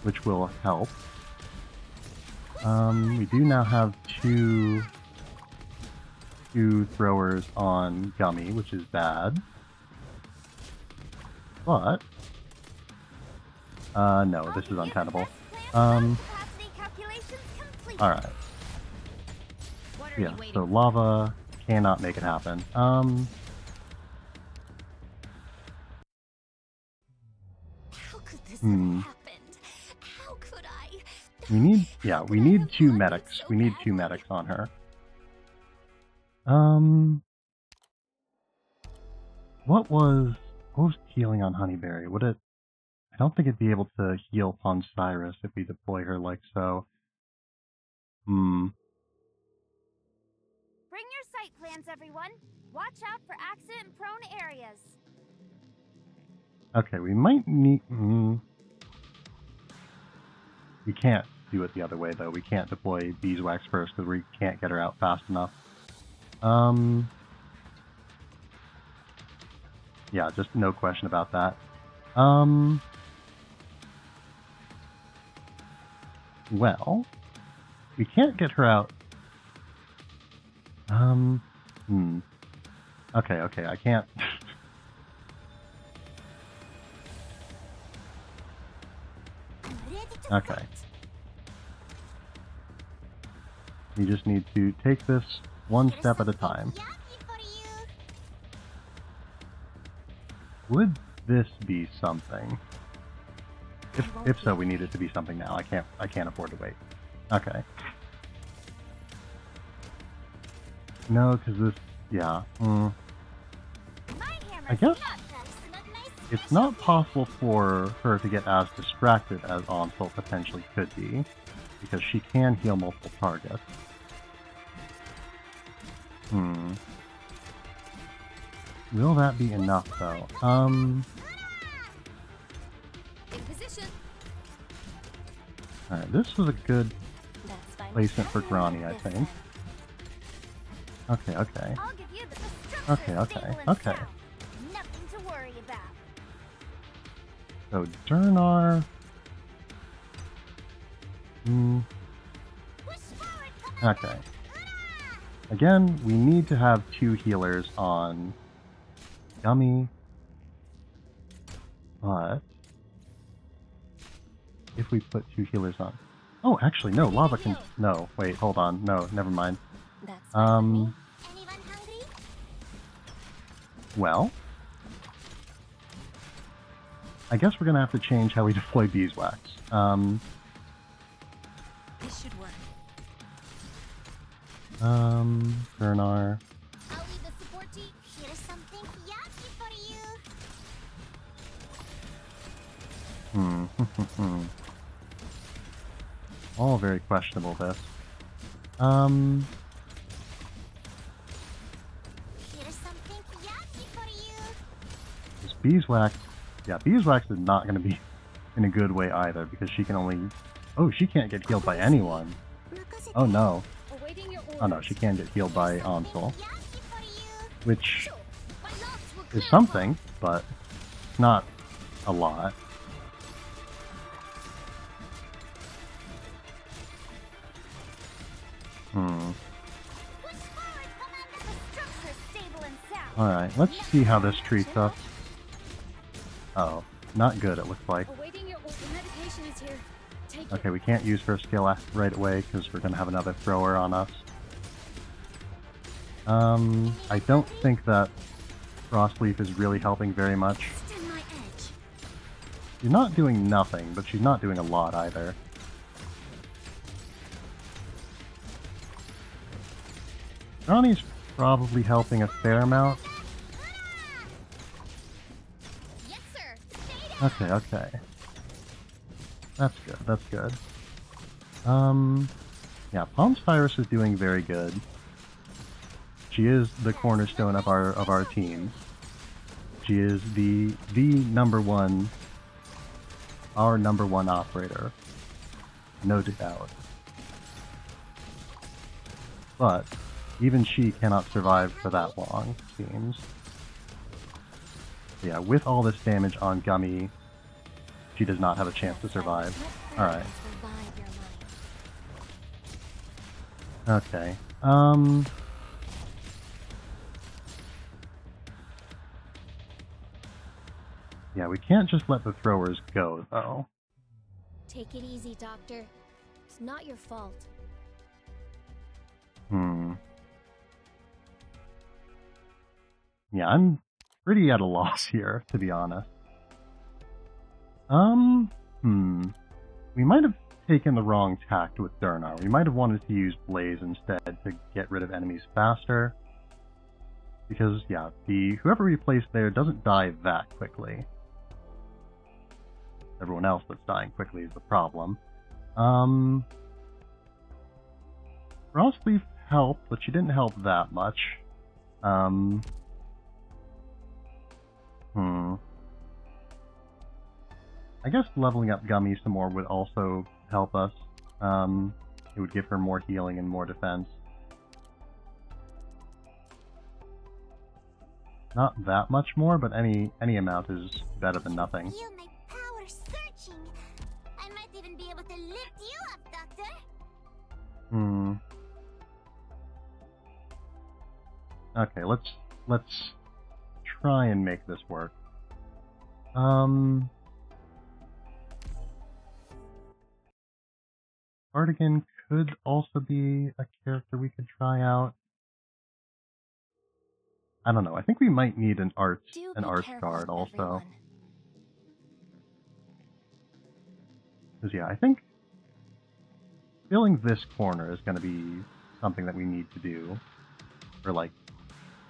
which will help. We do now have two throwers on Gummy, which is bad. But no, this is untenable. Capacity calculations complete. Alright. What are Yeah, you waiting so for? lava cannot make it happen. How could this have happened? How could I? We need two medics. We need two medics on her. What was healing on Honeyberry? Would it? I don't think it'd be able to heal Ponstyris if we deploy her like so. Bring your site plans, everyone. Watch out for accident-prone areas. Okay, we might need... We can't do it the other way, though. We can't deploy Beeswax first, because we can't get her out fast enough. Yeah, just no question about that. Well, we can't get her out... Okay, I can't... Okay. We just need to take this one step at a time. Would this be something? If so, we need it to be something now. I can't afford to wait. Okay. No, because this... Yeah. I guess it's not possible for her to get as distracted as Onslaught potentially could be, because she can heal multiple targets. Will that be enough, though? In position. Alright, this was a good replacement for Grani, I think. Okay, okay. I'll give you the Okay, okay, okay. Nothing to worry about. So, Durnar... Okay. Again, we need to have 2 healers on Gummy. But... if we put 2 healers on... Oh, actually, no, Lava can... No, wait, hold on. No, never mind. That's Anyone hungry? Well... I guess we're gonna have to change how we deploy beeswax. This should work. Durnar... I'll leave the support team. Here's something yucky for you. All very questionable, this. Here's something yucky for you. This beeswax... Yeah, beeswax is not going to be in a good way either, because she can only... Oh, she can't get healed by anyone. Oh no. Awaiting your Oh no, she can get healed by Ansel. Yucky for you. Which My logs will is clear something, but not a lot. Push forward, Commander. The structure's stable and sound. Alright, let's see how this treats us. Oh, not good it looks like. Awaiting your order. Medication is here. Take it. Okay, we can't use her skill right away because we're going to have another thrower on us. I don't think that Frostleaf is really helping very much. Extend my edge. She's not doing nothing, but she's not doing a lot either. Ronnie's probably helping a fair amount. Yes, sir. Stay down. Okay, okay. That's good, that's good. Yeah, Palmspyrus is doing very good. She is the cornerstone of our team. She is the number one, our number one operator. No doubt. But even she cannot survive for that long, it seems. Yeah, with all this damage on Gummy, she does not have a chance to survive. Alright. Okay. Yeah, we can't just let the throwers go, though. Take it easy, Doctor. It's not your fault. Yeah, I'm pretty at a loss here, to be honest. We might have taken the wrong tact with Durnar. We might have wanted to use Blaze instead to get rid of enemies faster. Because, yeah, whoever we place there doesn't die that quickly. Everyone else that's dying quickly is the problem. Frostleaf helped, but she didn't help that much. I guess leveling up Gummy some more would also help us. It would give her more healing and more defense. Not that much more, but any amount is better than nothing. Feel my power surging. I might even be able to lift you up, Doctor. Okay, let's try and make this work. Cardigan could also be a character we could try out. I don't know. I think we might need an arch guard also. Because yeah, I think filling this corner is going to be something that we need to do. Or like,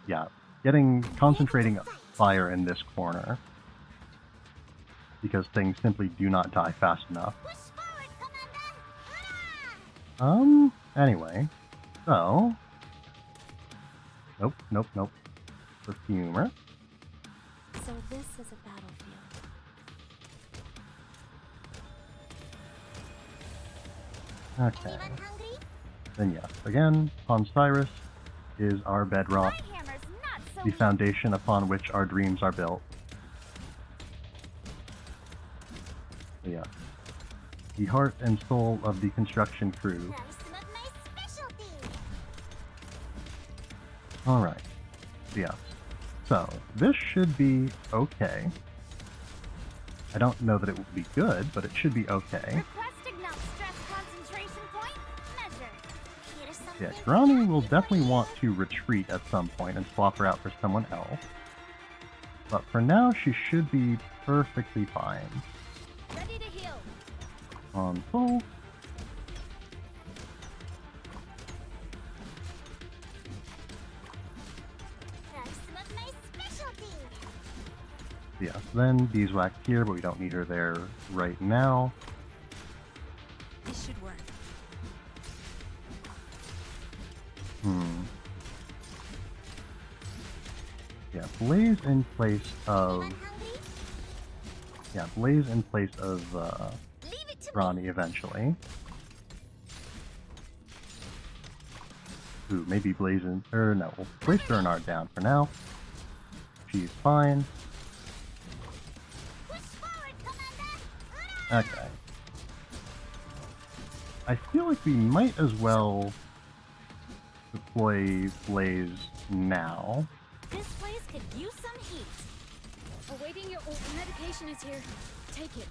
yeah, concentrating fire in this corner. Because things simply do not die fast enough. Anyway. So. Nope. Perfumer. So this is a battlefield. Okay. Anyone hungry? then yes, again, Cyrus is our bedrock, My hammer's not so the foundation upon which our dreams are built. So yeah, the heart and soul of the construction crew. Now some of my specialty. Alright, yes. So, this should be okay. I don't know that it will be good, but it should be okay. Requesting now stress concentration point measure. Here's something. Yeah, Grani will definitely want to retreat at some point and swap her out for someone else. But for now, she should be perfectly fine. Ready to heal. On full. Now some of my specialty. Yes, then Beeswax here, but we don't need her there right now. This should work. Yeah, Blaze in place of... Anyone hungry? Yeah, Blaze in place of Leave it to Ronnie eventually. Ooh, maybe Blaze in... Or no, we'll place Bernard down for now. She's fine. push forward, Commander. Okay. I feel like we might as well deploy Blaze now. This place could use some heat. Awaiting your medication is here. Take it.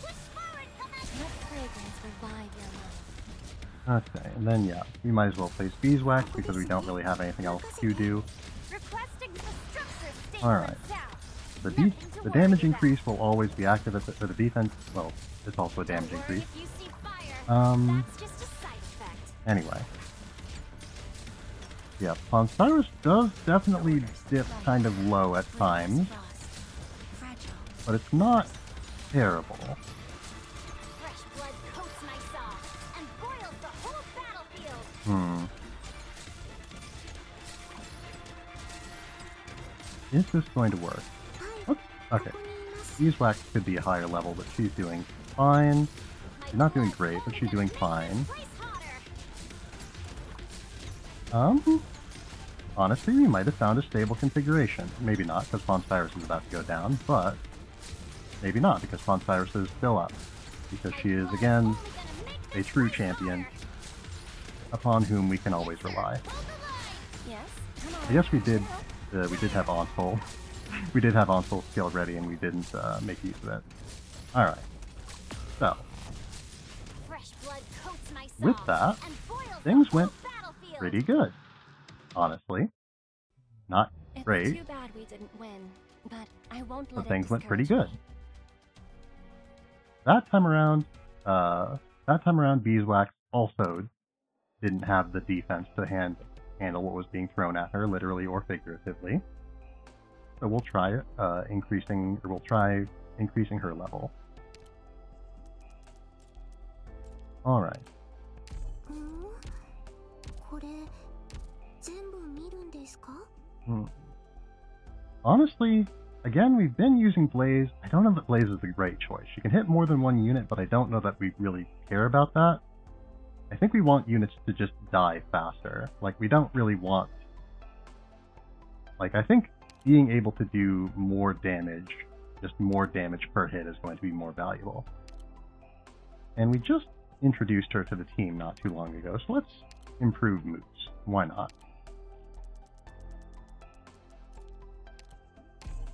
Push forward, Commander. Let fragrance revive your mind. Okay, and then yeah, we might as well place Beeswax because we don't really have anything else to do. Requesting the structure stay Alright. south. The damage increase will always be active for the defense. Well, it's also a damage increase. If you see fire, That's just a side effect. Anyway. Yeah, Cyrus does definitely dip kind of low at times, Fragile. but it's not terrible. Fresh blood coats my saw and boils the whole battlefield. Is this going to work? Oops, okay. Beeswax could be a higher level, but she's doing fine. She's not doing great, but she's doing fine. Place hotter. Honestly, we might have found a stable configuration. Maybe not, because Cyrus is about to go down, but maybe not, because Cyrus is still up. Because she is, again, a true champion, upon whom we can always rely. Yes. Come on. I guess we did have Onsol. We did have Onsol skilled ready, and we didn't make use of it. Alright. So, Fresh blood coats my saw with that, and boils the things whole went battlefield. pretty good. Honestly. Not It's great, too bad we didn't win, but I won't let but it things went pretty discourage good. me. That time around, Beeswax also didn't have the defense to handle what was being thrown at her, literally or figuratively. So we'll try increasing her level. All right. Honestly, again, we've been using Blaze. I don't know that Blaze is the right choice. She can hit more than one unit, but I don't know that we really care about that. I think we want units to just die faster. Like, we don't really want... Like, I think being able to do more damage, just more damage per hit, is going to be more valuable. And we just introduced her to the team not too long ago, so let's improve moves. Why not?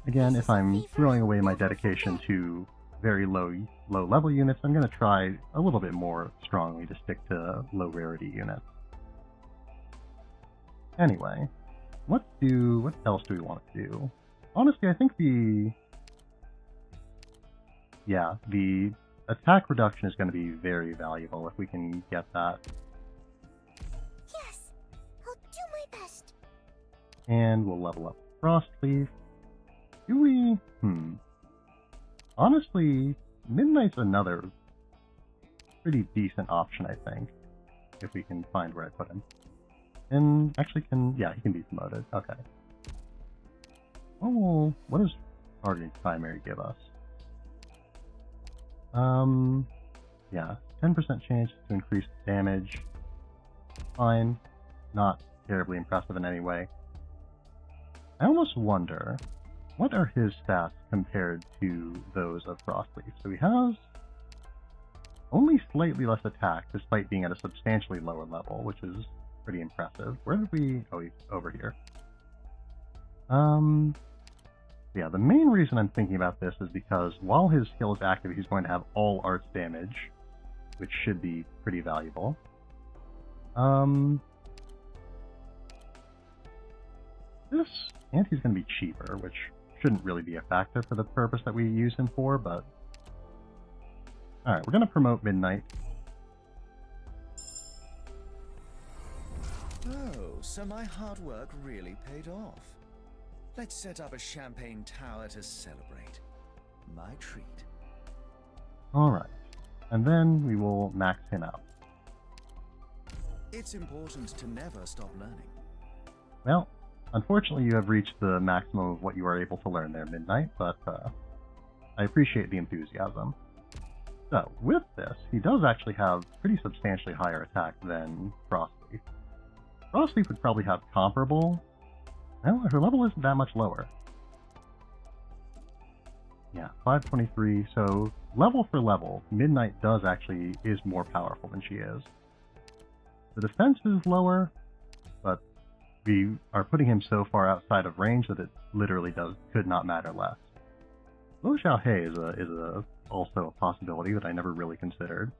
Again, if I'm throwing away my dedication to very low level units, I'm going to try a little bit more strongly to stick to low rarity units. Anyway, what else do we want to do? Honestly, I think the attack reduction is going to be very valuable if we can get that. Yes, I'll do my best. And we'll level up Frostleaf. Do we? Honestly, Midnight's another pretty decent option, I think, if we can find where I put him. And actually he can be promoted. Okay. Oh, what does Guardian Primary give us? Yeah, 10% chance to increase damage. Fine. Not terribly impressive in any way. I almost wonder, what are his stats compared to those of Frostleaf? So he has only slightly less attack, despite being at a substantially lower level, which is pretty impressive. Where did we... Oh, he's over here. Yeah, the main reason I'm thinking about this is because while his skill is active, he's going to have all arts damage, which should be pretty valuable. This, and he's going to be cheaper, which shouldn't really be a factor for the purpose that we use him for, but... Alright, we're going to promote Midnight. Oh, so my hard work really paid off. Let's set up a champagne tower to celebrate. My treat. Alright, and then we will max him out. It's important to never stop learning. Well, unfortunately you have reached the maximum of what you are able to learn there, Midnight, but I appreciate the enthusiasm. So, with this, he does actually have pretty substantially higher attack than Frostleaf. Frostleaf would probably have comparable. Well, her level isn't that much lower. Yeah, 523, so level for level, Midnight is more powerful than she is. The defense is lower, but we are putting him so far outside of range that it literally could not matter less. Lo Xiaohei is also a possibility that I never really considered.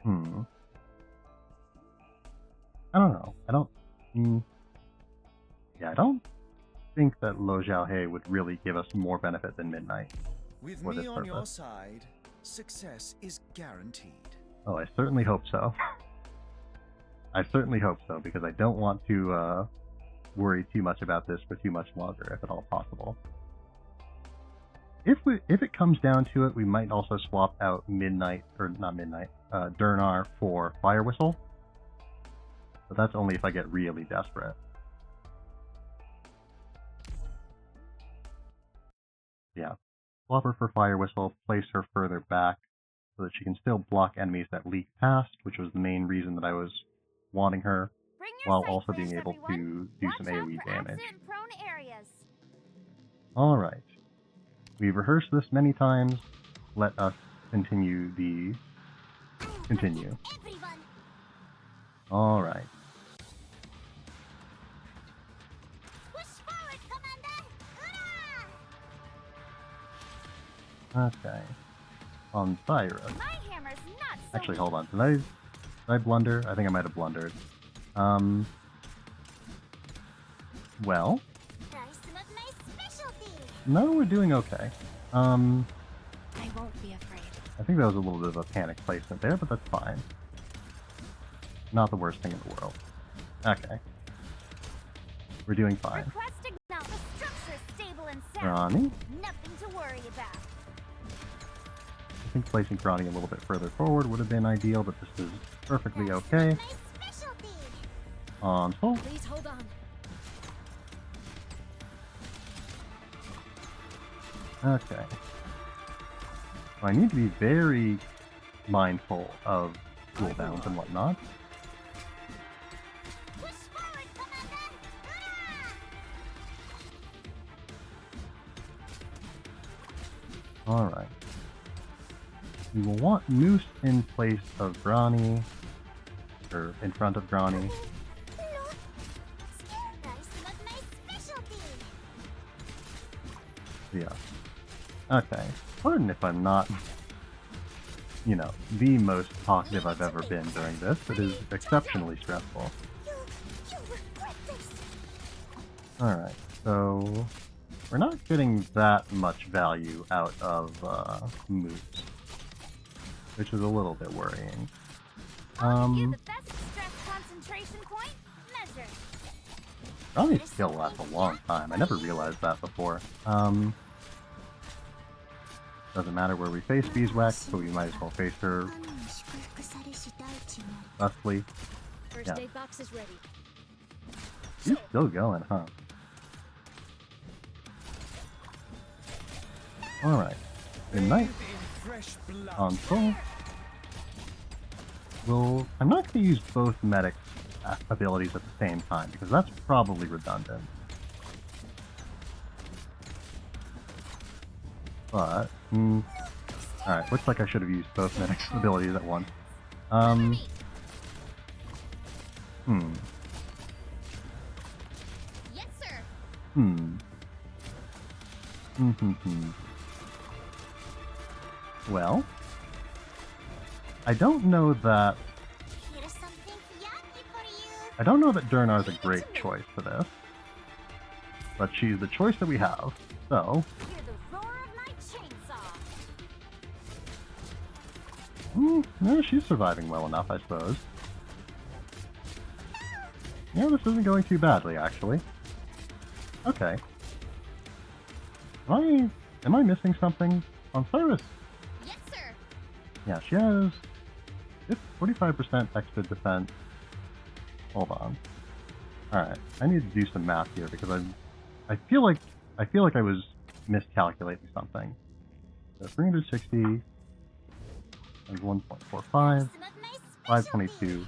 I don't know. I don't think that Lo Xiaohei would really give us more benefit than Midnight. With for me this on your purpose. side, success is guaranteed. Oh, I certainly hope so. I certainly hope so, because I don't want to worry too much about this for too much longer, if at all possible. If it comes down to it, we might also swap out Durnar for Fire Whistle. But that's only if I get really desperate. Yeah. Swap her for Fire Whistle, place her further back so that she can still block enemies that leak past, which was the main reason that I was wanting her, Bring your while sight also clears, being able everyone. to do some Watch out AoE for damage. accident-prone areas. Alright. We've rehearsed this many times. Let us continue. Everyone. Alright. Push forward, Commander! Hurrah! Okay. On Cyrus. My hammer's not so Actually, hold on. Did I blunder? I think I might have blundered. Well, Try some of my specialty. no, we're doing okay. I won't be afraid. I think that was a little bit of a panic placement there, but that's fine. Not the worst thing in the world. Okay. We're doing fine. Requesting now. The structure's stable and sound. Ronnie? Nothing to worry about. I think placing Ronnie a little bit further forward would have been ideal, but this is perfectly okay. My specialty. Console. Please hold on. Okay. So I need to be very mindful of cooldowns and whatnot. Push forward, Commander! Hurrah! Alright. We will want Moose in place of Grani, or in front of Grani. Try some of my specialty. Yeah. Okay. Pardon if I'm not, the most talkative I've ever been during this. It is exceptionally stressful. You regret this. Alright, so we're not getting that much value out of Moose, which is a little bit worrying. I'll give you the best stress concentration point measured. Grani's skill lasts a long time. I never realized that before. Doesn't matter where we face Beeswax, but we might as well face her thusly. First Yeah. aid box is ready. She's still going, huh? Alright. Good night. Fresh blood. on full. I'm not going to use both medic abilities at the same time, because that's probably redundant. But, alright, looks like I should have used both medic abilities at once. Yes, sir. Well, I don't know that... Here's something yummy for you. I don't know that Durnar is a great choice for this. But she's the choice that we have, so... Hear the roar of my chainsaw. No, she's surviving well enough, I suppose. Yeah, this isn't going too badly, actually. Okay. Am I missing something? On Cyrus? Yes, sir. Yeah, she has 45% extra defense. Hold on. Alright, I need to do some math here because I feel like I was miscalculating something. So 360 and 1.45, Some of my 522.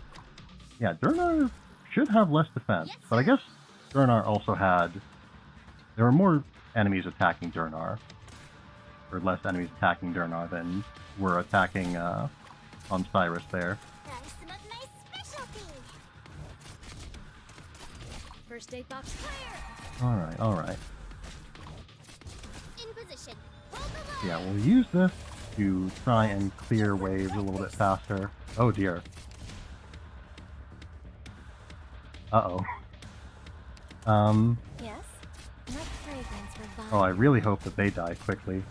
Yeah, Durnar should have less defense, but I guess Durnar also had... There were more enemies attacking Durnar, or less enemies attacking Durnar than were attacking on Cyrus there. Try some of my specialty. First aid box clear. Alright. In position. Hold the line. Yeah, we'll use this to try and clear waves a little bit faster. Oh dear. Uh-oh. Yes? What fragrance revives? Oh, I really hope that they die quickly.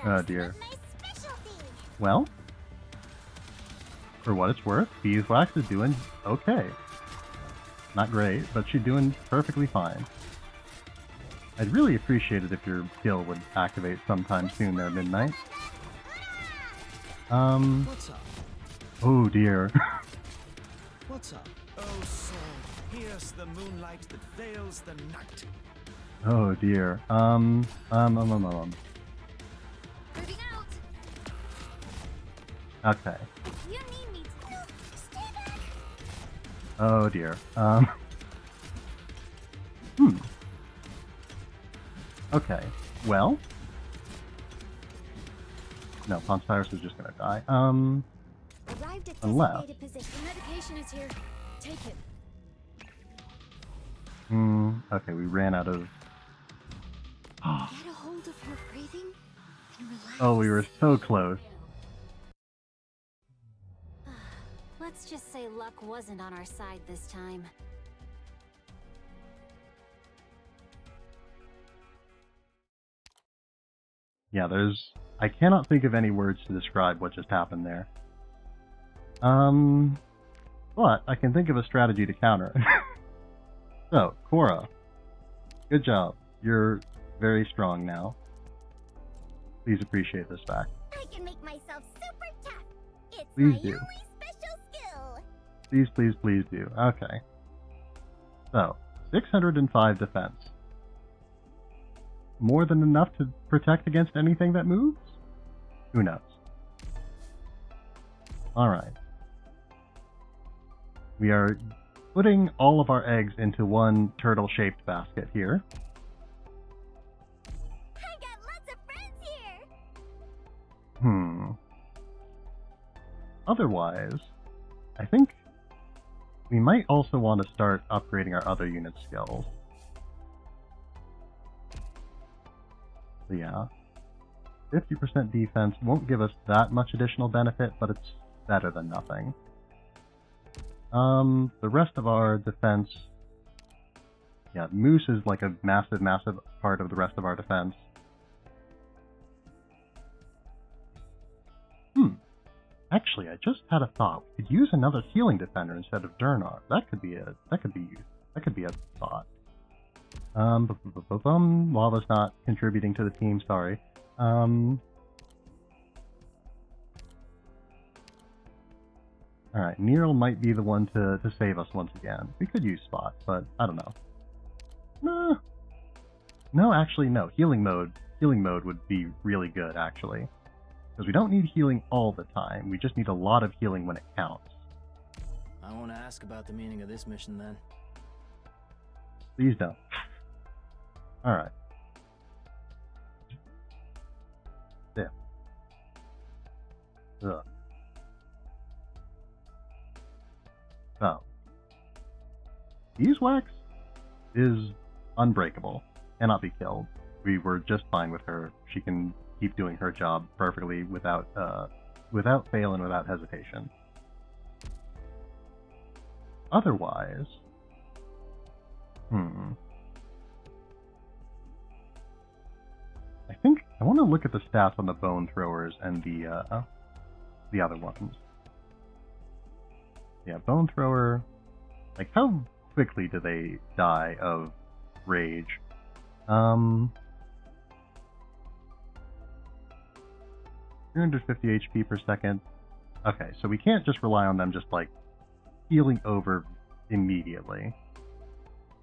Oh dear. My specialty. Well, for what it's worth, Beeswax is doing okay. Not great, but she's doing perfectly fine. I'd really appreciate it if your skill would activate sometime soon there, Midnight. What's up? Oh dear. What's up? Oh, soul, pierce the moonlight that veils the night. Oh dear. Moving out. Okay. You need me to stay back. Oh dear. Okay. Well. No, Ponspyrus is just gonna die. Arrived at Unless- designated position. Medication is here. Take it. Okay, we ran out of... Get a hold of her breathing and relax. Oh, we were so close. Let's just say luck wasn't on our side this time. Yeah, I cannot think of any words to describe what just happened there. But I can think of a strategy to counter it. So, Cora, good job. You're very strong now. Please appreciate this fact. I can make myself super tough. It's Please my do. only special skill. Please, please, please do. Okay. So, 605 defense. More than enough to protect against anything that moves? Who knows? Alright. We are putting all of our eggs into one turtle-shaped basket here. I got lots of friends here. Otherwise, I think we might also want to start upgrading our other unit skills. So yeah, 50% defense won't give us that much additional benefit, but it's better than nothing. The rest of our defense... Yeah, Moose is like a massive, massive part of the rest of our defense. Actually, I just had a thought. We could use another healing defender instead of Durnar. That could be a thought. Lava's not contributing to the team, sorry. Alright, Neil might be the one to save us once again. We could use Spot, but I don't know. No. No, actually, no. Healing mode would be really good, actually. Because we don't need healing all the time. We just need a lot of healing when it counts. I want to ask about the meaning of this mission then. Please don't. Alright. There. Ugh. So. Beeswax is unbreakable. Cannot be killed. We were just fine with her. She can keep doing her job perfectly without fail and without hesitation. Otherwise, I think I want to look at the stats on the bone throwers and the other ones. Yeah, bone thrower. Like, how quickly do they die of rage? 350 HP per second. Okay, so we can't just rely on them just like healing over immediately.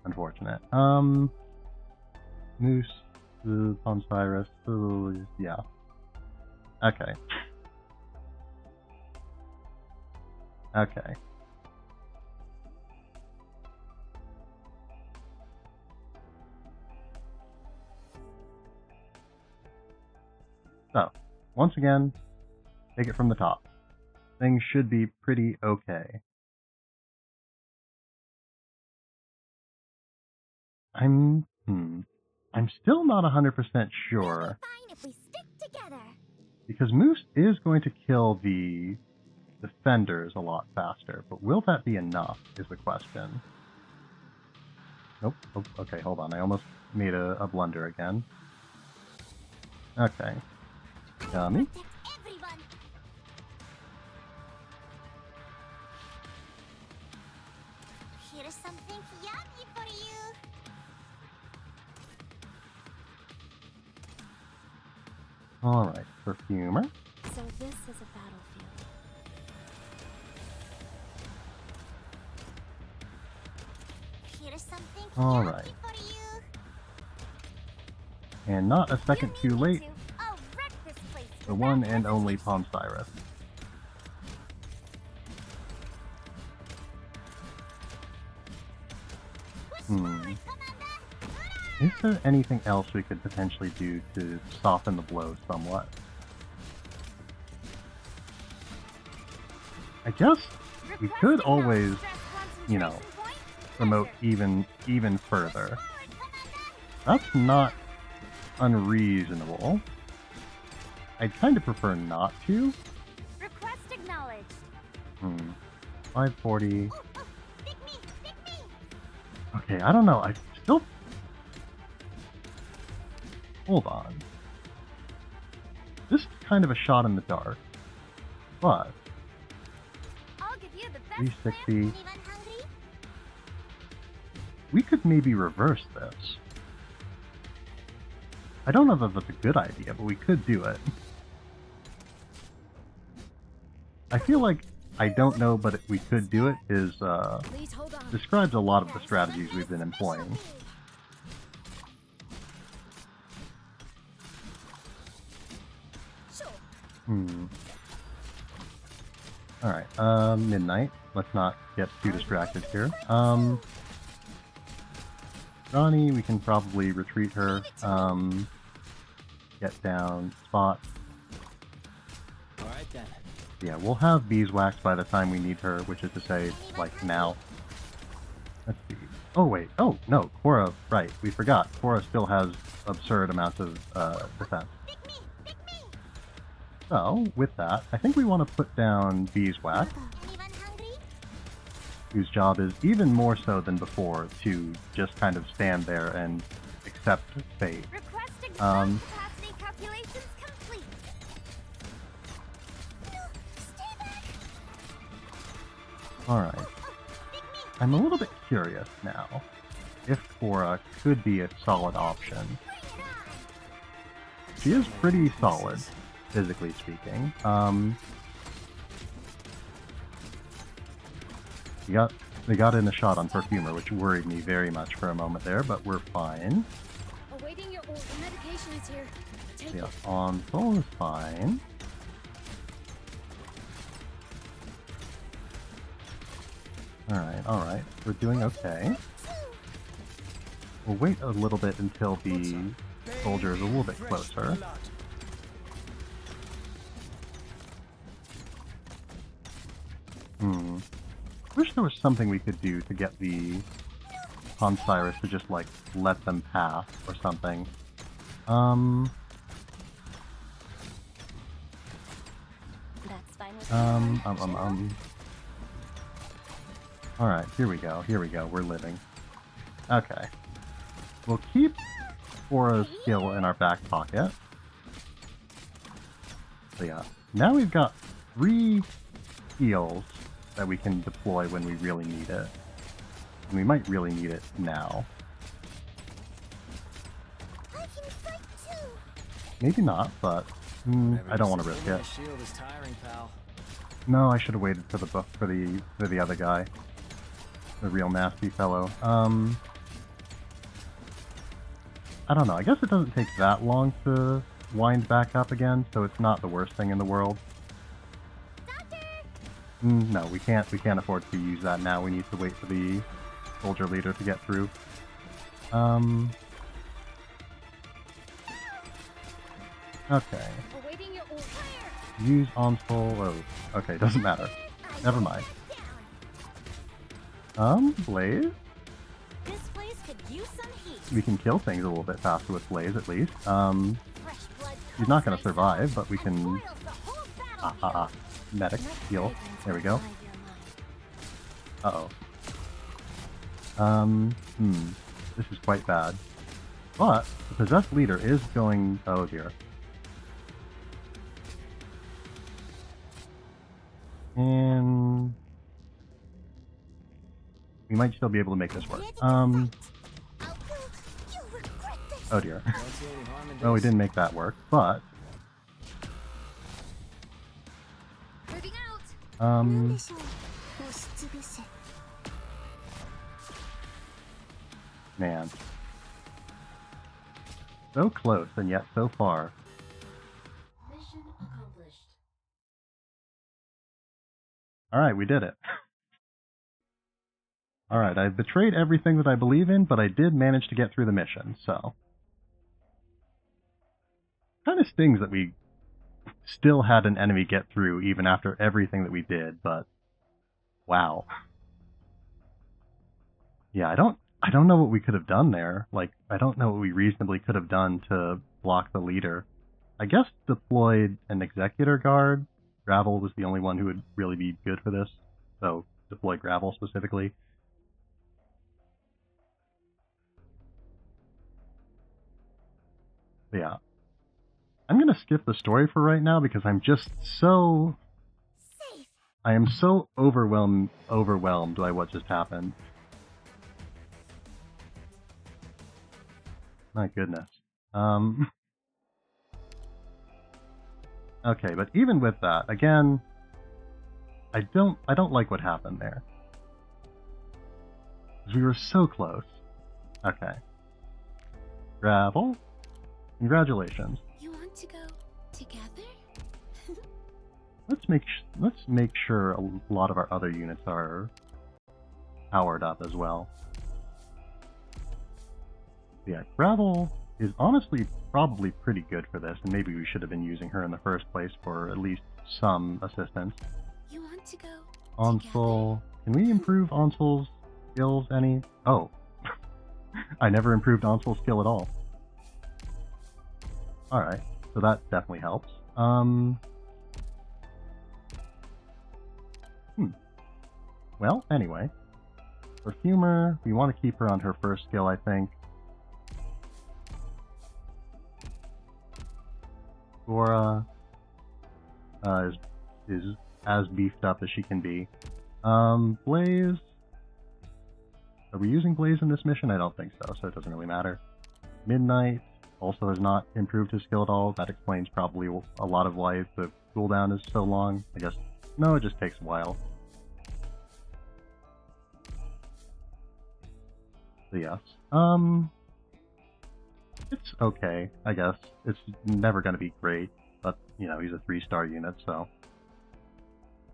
Unfortunate. Moose, Ponsiris, yeah. Okay. Okay. So, once again, take it from the top. Things should be pretty okay. I'm still not 100% sure. Fine if we stick together. Because Moose is going to kill the defenders a lot faster, but will that be enough is the question. Nope. Oh, okay, hold on. I almost made a blunder again. Okay. Dummy. Everyone. Here's something yummy for you. Alright, Perfumer. So this is a battlefield. Here's something Alright. yummy for you. And not a second You too need me late, to. I'll wreck this place the without one and only hesitation. Ponsiris. Is there anything else we could potentially do to soften the blow somewhat? I guess we could always, you know, promote even further. That's not unreasonable. I'd kind of prefer not to. Request acknowledged. 540. Oh, pick me, pick me. Okay, I don't know. I still... Hold on. This is kind of a shot in the dark. But... I'll give you the best 360. plan. Anyone hungry? We could maybe reverse this. I don't know that that's a good idea, but we could do it. I feel like I don't know, but we could do it is, Please hold on. describes a lot of the strategies we've been employing. Sure. Alright, Midnight. Let's not get too distracted here. Ronnie, we can probably retreat her. Get down, Spot. Alright then. Yeah, we'll have Beeswax by the time we need her, which is to say, like, now. Let's see. Oh, wait. Oh, no. Cora, right. We forgot. Cora still has absurd amounts of defense. Pick me, pick me. So, with that, I think we want to put down Beeswax, Anyone hungry? whose job is even more so than before to just kind of stand there and accept fate. Request Um, capacity calculations complete. No, stay back. Alright. Pick me. I'm a little bit curious now if Cora could be a solid option. Bring it on. She is pretty solid, physically speaking. They got in a shot on Perfumer, which worried me very much for a moment there, but we're fine. Awaiting your order. Medication is here. Take Yeah, it. on full is fine. Alright, we're doing okay. We'll wait a little bit until the soldier is a little bit closer. Wish there was something we could do to get the Cyrus to just, like, let them pass or something. That's fine with me. Alright, here we go, we're living. Okay. We'll keep Aura's skill in our back pocket. So yeah, now we've got 3 heals that we can deploy when we really need it. And we might really need it now. I can fight too. Maybe not, but I don't want to risk it. Shield is tiring, pal. No, I should have waited for the book for the other guy. The real nasty fellow. I don't know. I guess it doesn't take that long to wind back up again, so it's not the worst thing in the world. No, we can't afford to use that now. We need to wait for the soldier leader to get through. Okay. Awaiting your order. Use Onsol. Oh, okay, doesn't matter. Never mind. Blaze? This place could use some heat. We can kill things a little bit faster with Blaze, at least. Fresh blood He's not going to cooks survive, but we can... boils the whole battle. Medic, heal. There we go. Uh-oh. This is quite bad. But, the possessed leader is going... Oh dear. And... we might still be able to make this work. Oh dear. Oh, we didn't make that work, but... Moving out. Man. So close, and yet so far. Mission accomplished. Alright, we did it. Alright, I betrayed everything that I believe in, but I did manage to get through the mission, so... Kind of stings that we still had an enemy get through even after everything that we did, but... Wow. Yeah, I don't know what we could have done there. Like, I don't know what we reasonably could have done to block the leader. I guess deployed an Executor Guard. Gravel was the only one who would really be good for this, so deploy Gravel specifically. But yeah. I'm gonna skip the story for right now because I'm just so... I am so overwhelmed by what just happened. My goodness. Okay, but even with that, again, I don't like what happened there. Because we were so close. Okay. Gravel, congratulations. You want to go together? Let's make sure a lot of our other units are powered up as well. Yeah, Gravel is honestly probably pretty good for this, and maybe we should have been using her in the first place for at least some assistance. You want to go Onsol. Can we improve Onsol's skills any? Oh. I never improved Onsol's skill at all. Alright, so that definitely helps. Well, anyway. Perfumer, we want to keep her on her first skill, I think. Aura is as beefed up as she can be. Blaze. Are we using Blaze in this mission? I don't think so it doesn't really matter. Midnight also has not improved his skill at all. That explains probably a lot of why the cooldown is so long. I guess, no, it just takes a while. So yes. It's okay, I guess. It's never going to be great, but, you know, he's a 3-star unit, so...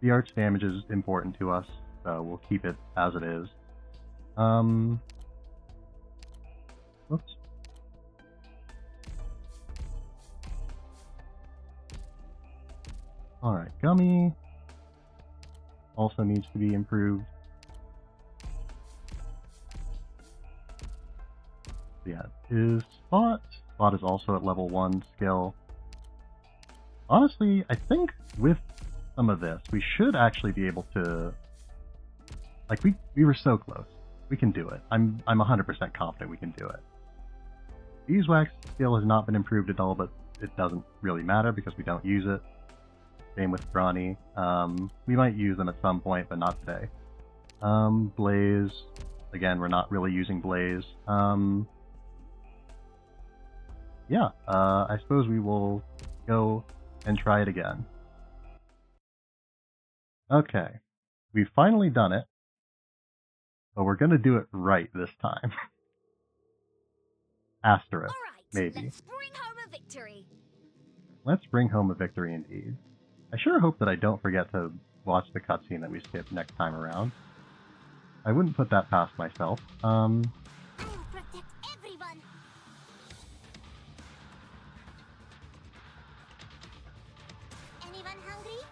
The arch damage is important to us, so we'll keep it as it is. Whoops. Alright, Gummy also needs to be improved. Yeah, is Spot. Spot is also at level 1 skill. Honestly, I think with some of this, we should actually be able to... Like, we were so close. We can do it. I'm 100% confident we can do it. Beeswax skill has not been improved at all, but it doesn't really matter because we don't use it. Same with Brawny. We might use them at some point, but not today. Blaze. Again, we're not really using Blaze. Yeah, I suppose we will go and try it again. Okay, we've finally done it, but we're going to do it right this time. Asterisk, maybe. Let's bring home a victory. Let's bring home a victory indeed. I sure hope that I don't forget to watch the cutscene that we skipped next time around. I wouldn't put that past myself. I'll protect everyone. Anyone hungry?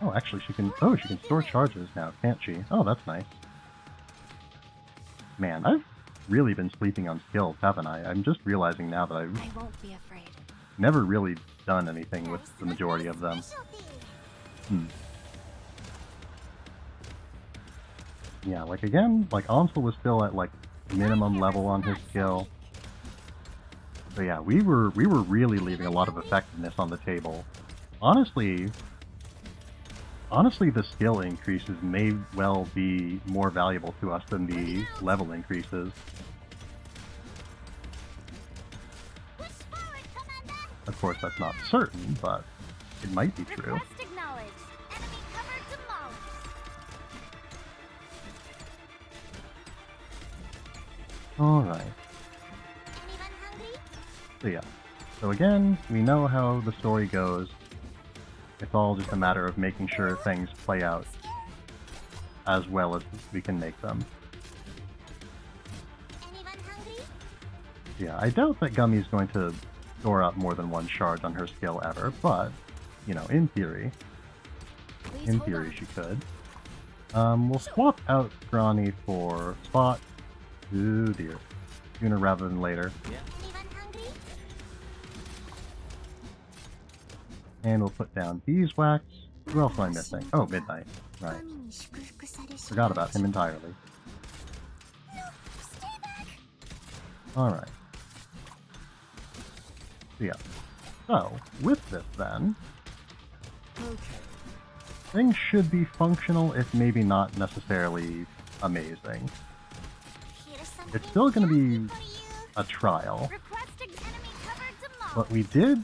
Oh, actually, she can. Oh, she can store charges now, can't she? Oh, that's nice. Man, I've really been sleeping on skills, haven't I? I'm just realizing now that I've I won't be afraid. never really done anything with the majority of them. Yeah, like again, like Ansel was still at like minimum level on his skill. So yeah, we were really leaving a lot of effectiveness on the table. Honestly, the skill increases may well be more valuable to us than the level increases. Of course, that's not certain, but it might be true. Request acknowledged. Enemy cover demolished. Alright. Anyone hungry? So yeah. So again, we know how the story goes. It's all just a matter of making sure things play out as well as we can make them. Anyone hungry? Yeah, I doubt that Gummy's going to store up more than 1 charge on her skill ever, but, you know, in theory she could. We'll swap out Brawny for Spot. Oh dear. Sooner rather than later. Anyone hungry? And we'll put down Beeswax. Who else am I missing? Oh, Midnight. Right. Forgot about him entirely. Alright. So yeah. So, with this then, things should be functional, if maybe not necessarily amazing. It's still going to be a trial, Requesting enemy cover demolished. but we did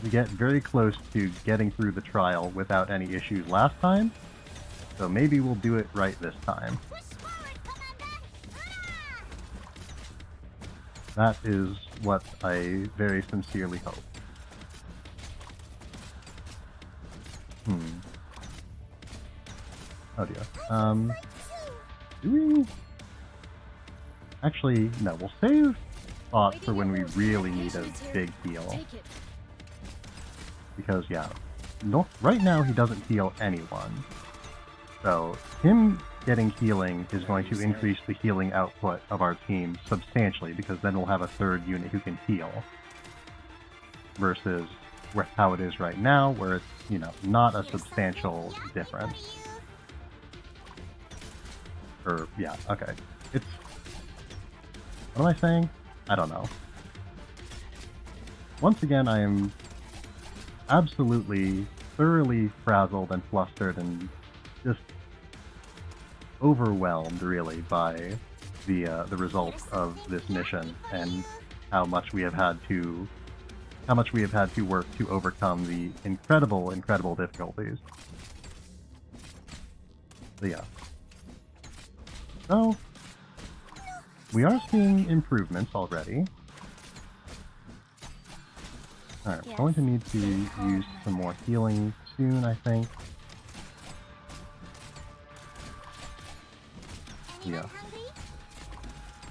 get very close to getting through the trial without any issues last time, so maybe we'll do it right this time. Push forward, Commander! That is what I very sincerely hope. Oh dear. Do we... Actually, no, we'll save Spot for when we really need a big heal. Because, yeah, no, right now he doesn't heal anyone. So, him getting healing is going to increase the healing output of our team substantially, because then we'll have a 3rd unit who can heal. Versus how it is right now, where it's, you know, not a substantial difference. Or, yeah, okay. It's... What am I saying? I don't know. Once again, I am absolutely, thoroughly frazzled and flustered and just overwhelmed, really, by the results of this mission and how much we have had to work to overcome the incredible difficulties. So yeah. So we are seeing improvements already. Alright, we're going to need to use some more healing soon, I think. Yeah.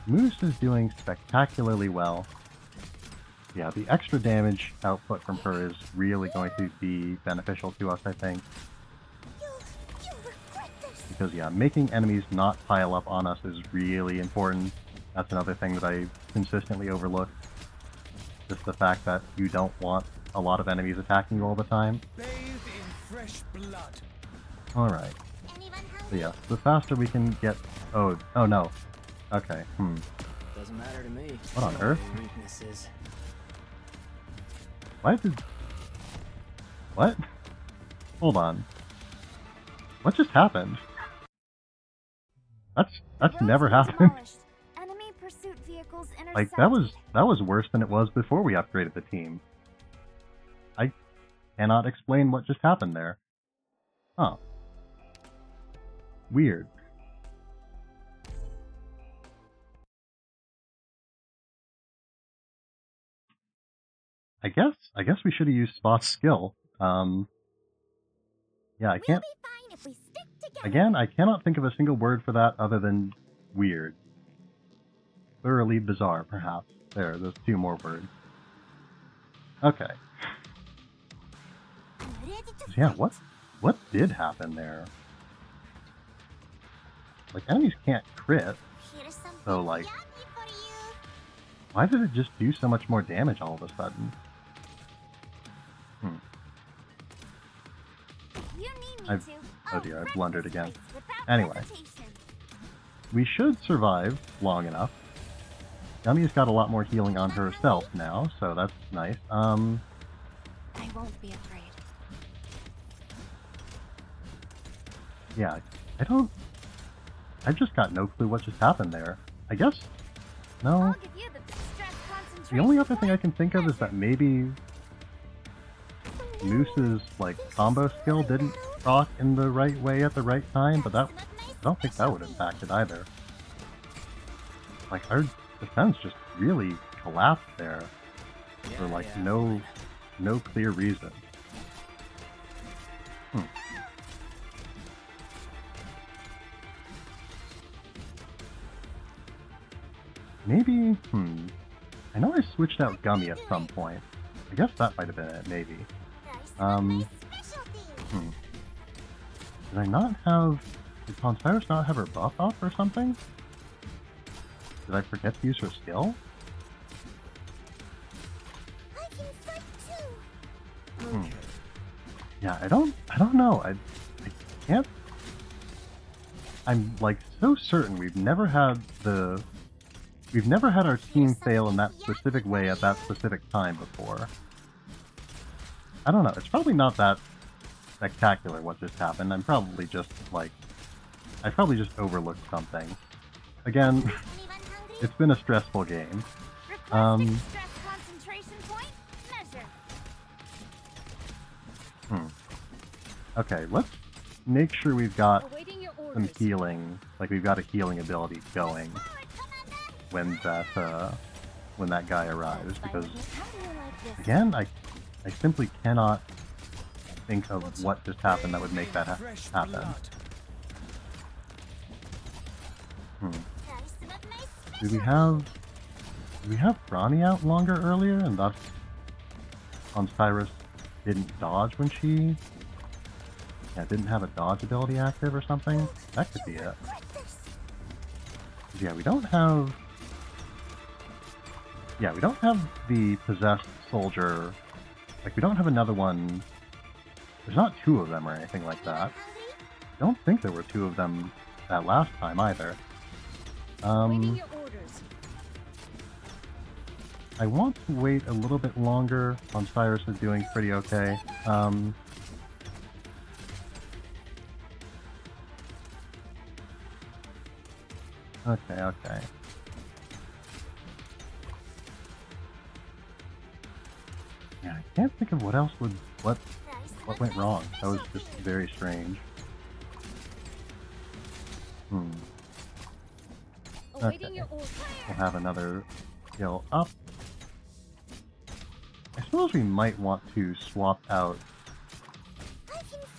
Moose is doing spectacularly well. Yeah, the extra damage output from her is really going to be beneficial to us, I think. Because, yeah, making enemies not pile up on us is really important. That's another thing that I consistently overlook. Just the fact that you don't want a lot of enemies attacking you all the time. Bathe in fresh blood. Alright. So yeah, the faster we can get... Oh no. Okay, Doesn't matter to me. What on earth? Weaknesses. Why did... What? Hold on. What just happened? That's never happened. Enemy pursuit vehicles Like, that was worse than it was before we upgraded the team. I cannot explain what just happened there. Huh. Weird. I guess we should have used Spot's skill. Yeah, I can't... Again, I cannot think of a single word for that other than weird. Thoroughly bizarre, perhaps. There, those two more words. Okay. So yeah, what did happen there? Like, enemies can't crit, so, like, why did it just do so much more damage all of a sudden? Oh dear, I blundered again. Anyway. We should survive long enough. Yummy's got a lot more healing on herself now, so that's nice. I won't be afraid. Yeah, I've just got no clue what just happened there. I guess... No. The only other thing I can think of is that maybe Moose's, like, combo skill didn't proc in the right way at the right time, but I don't think that would impact it either. Like, our defense just really collapsed there for, like, no clear reason. Maybe, I know I switched out Gummy at some point. I guess that might have been it, maybe. Did I not have... Did Ponspyrus not have her buff up or something? Did I forget to use her skill? Yeah, I don't know. I can't... I'm, like, so certain we've never had our team fail in that specific way at that specific time before. I don't know, it's probably not that spectacular what just happened. I'm probably just, like... I probably just overlooked something. Again, it's been a stressful game. Okay, let's make sure we've got some healing, like we've got a healing ability going when that guy arrives, because again, I simply cannot think of what just happened that would make that happen. Did we have Bronny out longer earlier, and thus Ponspyrus didn't dodge when she didn't have a dodge ability active or something? That could be it. Yeah, we don't have the possessed soldier. Like, we don't have another one. There's not two of them or anything like that. I don't think there were two of them that last time either. I want to wait a little bit longer. Ponspyrus is doing pretty okay. Okay. Yeah, I can't think of what else what went wrong. That was just very strange. Awaiting your order. We'll have another skill up. I suppose we might want to swap out...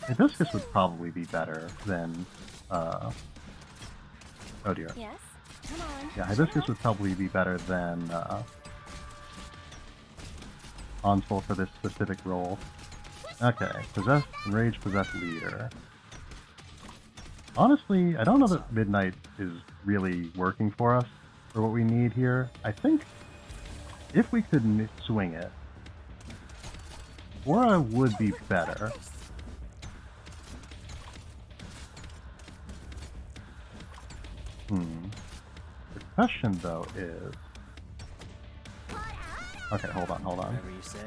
Hibiscus would probably be better than... Oh dear. Yes. Come on. Yeah, Hibiscus would probably be better than Onsol for this specific role. Okay, Possessed, Enraged, Possessed Leader. Honestly, I don't know that Midnight is really working for us for what we need here. I think if we could swing it, Aura would be better. The question, though, is... Okay, hold on. Whatever you say.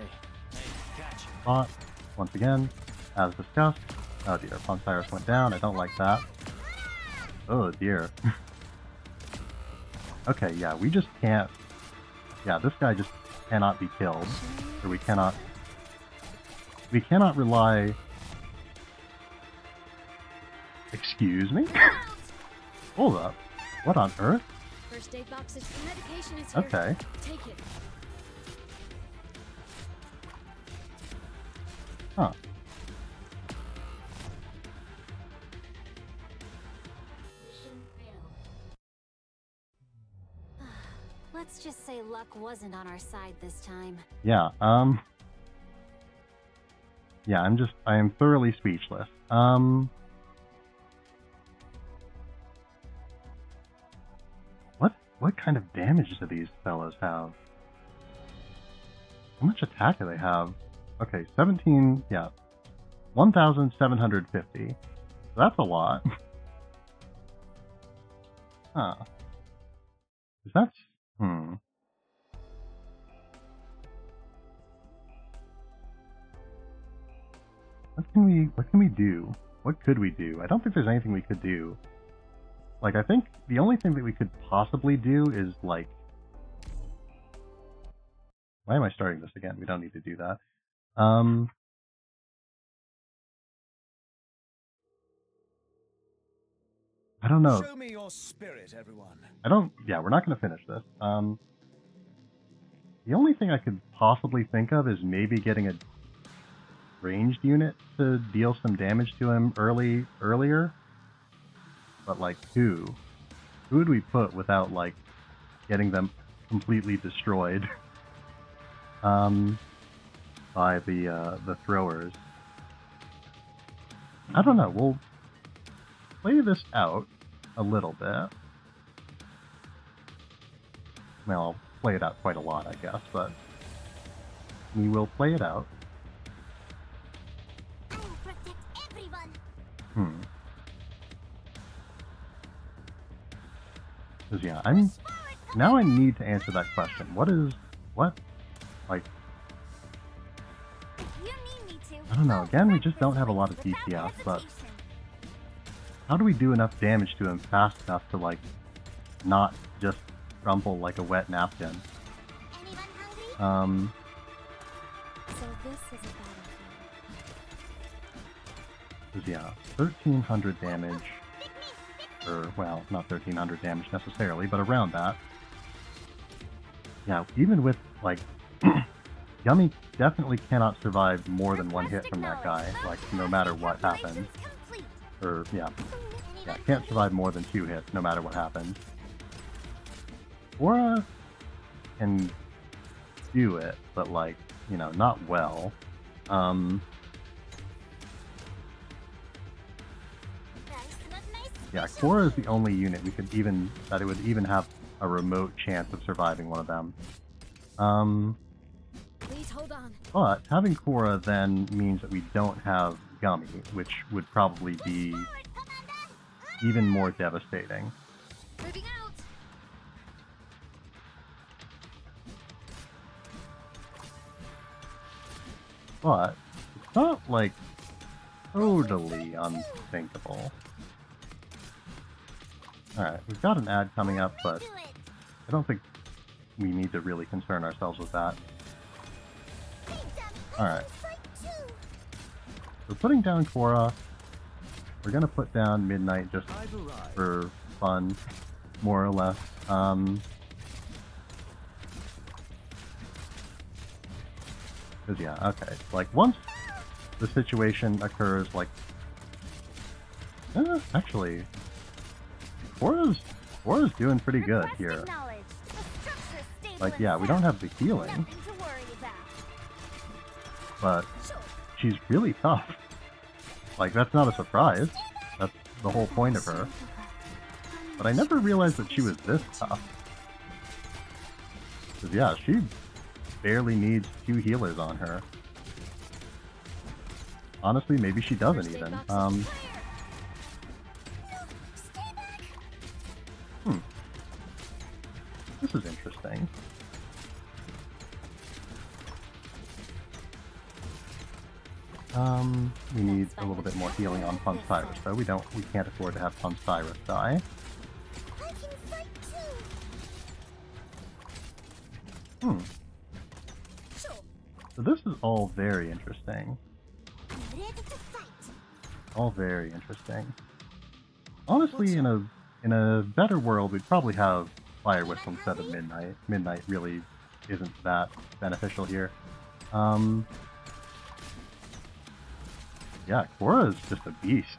Hey, catch. Spot, once again, as discussed. Oh dear, Ponsiris went down. I don't like that. Oh dear. Okay, yeah, we just can't... Yeah, this guy just cannot be killed. Or we cannot... We cannot rely... Excuse me? Hold up. What on earth? First aid boxes. The medication is here. Okay. Take it. Huh. Let's just say luck wasn't on our side this time. Yeah, yeah, I am thoroughly speechless. What kind of damage do these fellas have? How much attack do they have? Okay, 17, yeah. 1,750. That's a lot. Huh. Is that... What can we do? What could we do? I don't think there's anything we could do. Like, I think the only thing that we could possibly do is, like... Why am I starting this again? We don't need to do that. I don't know. Show me your spirit, everyone. Yeah, we're not going to finish this. The only thing I could possibly think of is maybe getting a ranged unit to deal some damage to him earlier. But, like, who? Who would we put without, like, getting them completely destroyed by the throwers? I don't know. We'll play this out a little bit. Well, I'll play it out quite a lot, I guess, but we will play it out. I'll protect everyone. Because, yeah, now I need to answer that question. Like, You need me to. I don't know. Again, we just don't have a lot of DPS, but how do we do enough damage to him fast enough to, like, not just crumple like a wet napkin? Anyone hungry? So this is a battlefield. Because, yeah, 1,300 damage. Or, well, not 1,300 damage necessarily, but around that. Yeah, even with, like, Yummy definitely cannot survive more than one hit from that guy, like, no matter what happens. Or, yeah, can't survive more than 2 hits, no matter what happens. Aura can do it, but, like, you know, not well. Yeah, Cora is the only unit that it would even have a remote chance of surviving one of them. Please hold on. But having Cora then means that we don't have Gummy, which would probably be even more devastating. Moving out. But it's not, like, totally unthinkable. Alright, we've got an ad coming up, but I don't think we need to really concern ourselves with that. Alright. We're putting down Cora. We're gonna put down Midnight just for fun. more or less. Cause yeah, okay. Like once the situation occurs, like, actually, Cora's doing pretty good here. Like, yeah, we don't have the healing, but she's really tough. Like, that's not a surprise. That's the whole point of her. But I never realized that she was this tough. Cause yeah, she barely needs 2 healers on her. Honestly, maybe she doesn't even. This is interesting. We need a little bit more healing on Cyrus, though. We can't afford to have Cyrus die. So this is all very interesting. All very interesting. Honestly, in a better world, we'd probably have Fire Whistle instead of Midnight. Midnight really isn't that beneficial here. Yeah, Cora is just a beast.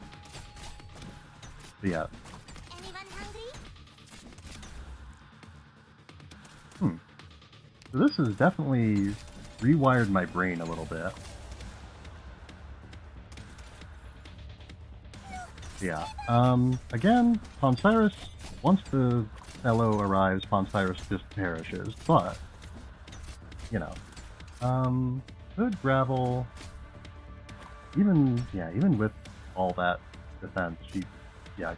But yeah. So this has definitely rewired my brain a little bit. Yeah. Again, Cyrus, once the fellow arrives, Cyrus just perishes, but, you know, good gravel, even with all that defense,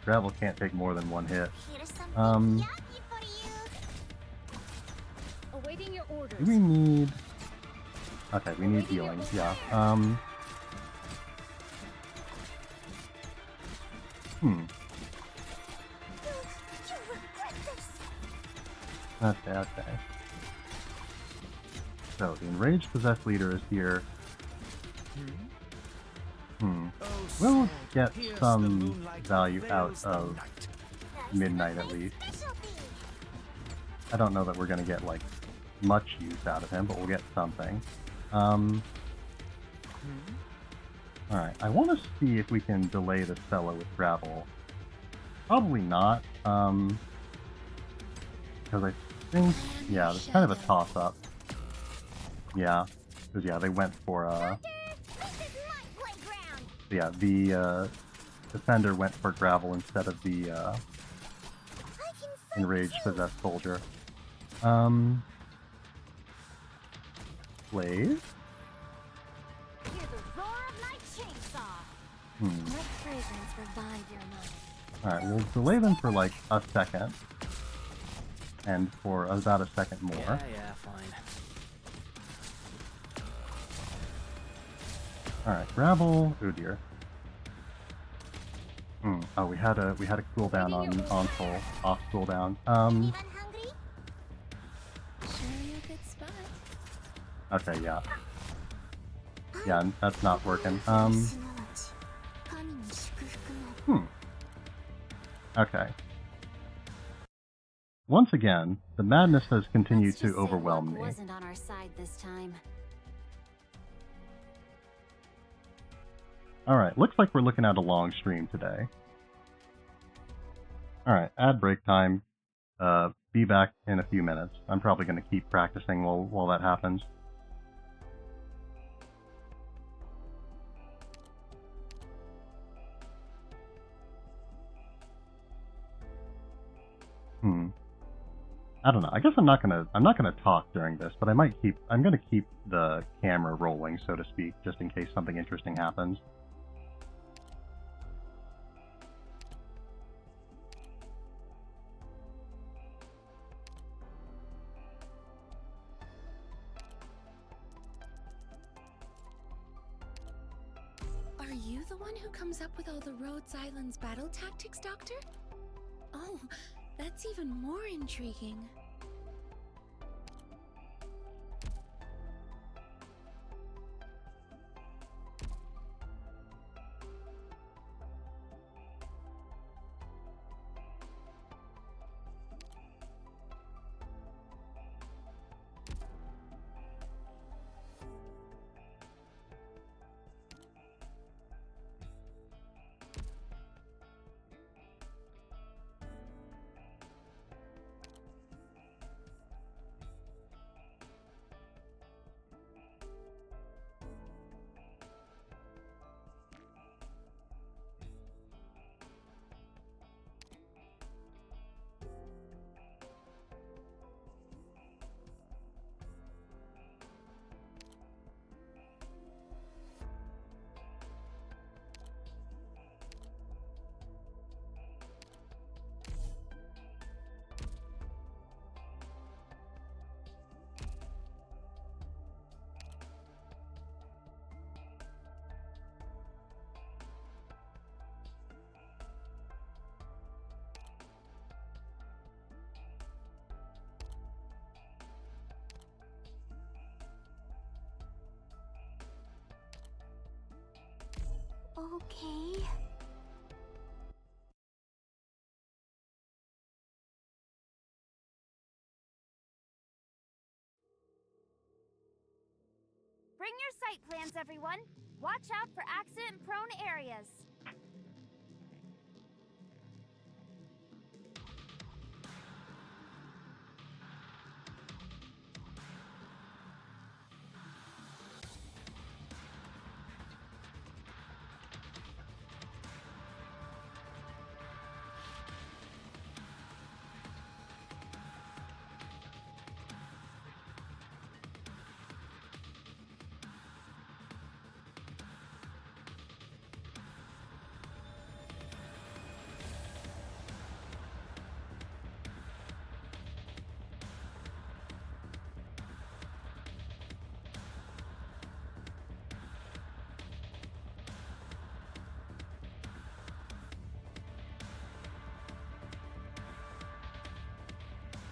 gravel can't take more than 1 hit. Do we need... Okay, we need healing, yeah. Okay. So, the enraged possessed leader is here. We'll get some value out of Midnight at least. I don't know that we're gonna get, like, much use out of him, but we'll get something. Alright, I want to see if we can delay this fellow with gravel. Probably not, because I think, yeah, it's kind of a toss-up. Yeah, because, yeah, they went for, yeah, the, defender went for gravel instead of the, enraged possessed soldier. Blaze? Alright, we'll delay them for like a second. And for about a second more. Yeah, fine. Alright, gravel. Oh dear. Oh, we had a cooldown on full, off cooldown. Okay, yeah. Yeah, that's not working. Okay. Once again, the madness has continued to overwhelm me. Wasn't on our side this time. Alright, looks like we're looking at a long stream today. Alright, ad break time. Be back in a few minutes. I'm probably going to keep practicing while that happens. I don't know. I guess I'm not gonna talk during this, but I'm gonna keep the camera rolling, so to speak, just in case something interesting happens. Are you the one who comes up with all the Rhodes Island's battle tactics, Doctor? Oh, that's even more intriguing. Okay. Bring your site plans, everyone. Watch out for accident-prone areas.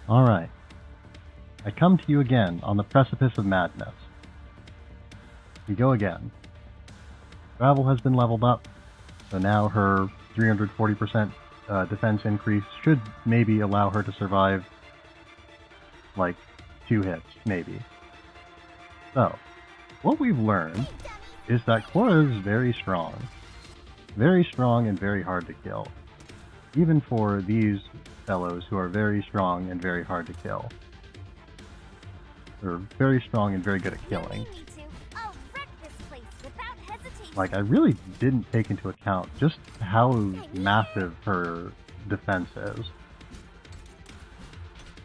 Alright. I come to you again on the Precipice of Madness. We go again. Gravel has been leveled up, so now her 340% defense increase should maybe allow her to survive, like, 2 hits, maybe. So, what we've learned is that Cora is very strong. Very strong and very hard to kill. Even for these fellows who are very strong and very hard to kill. They're very strong and very good at killing. Like, I really didn't take into account just how massive her defense is.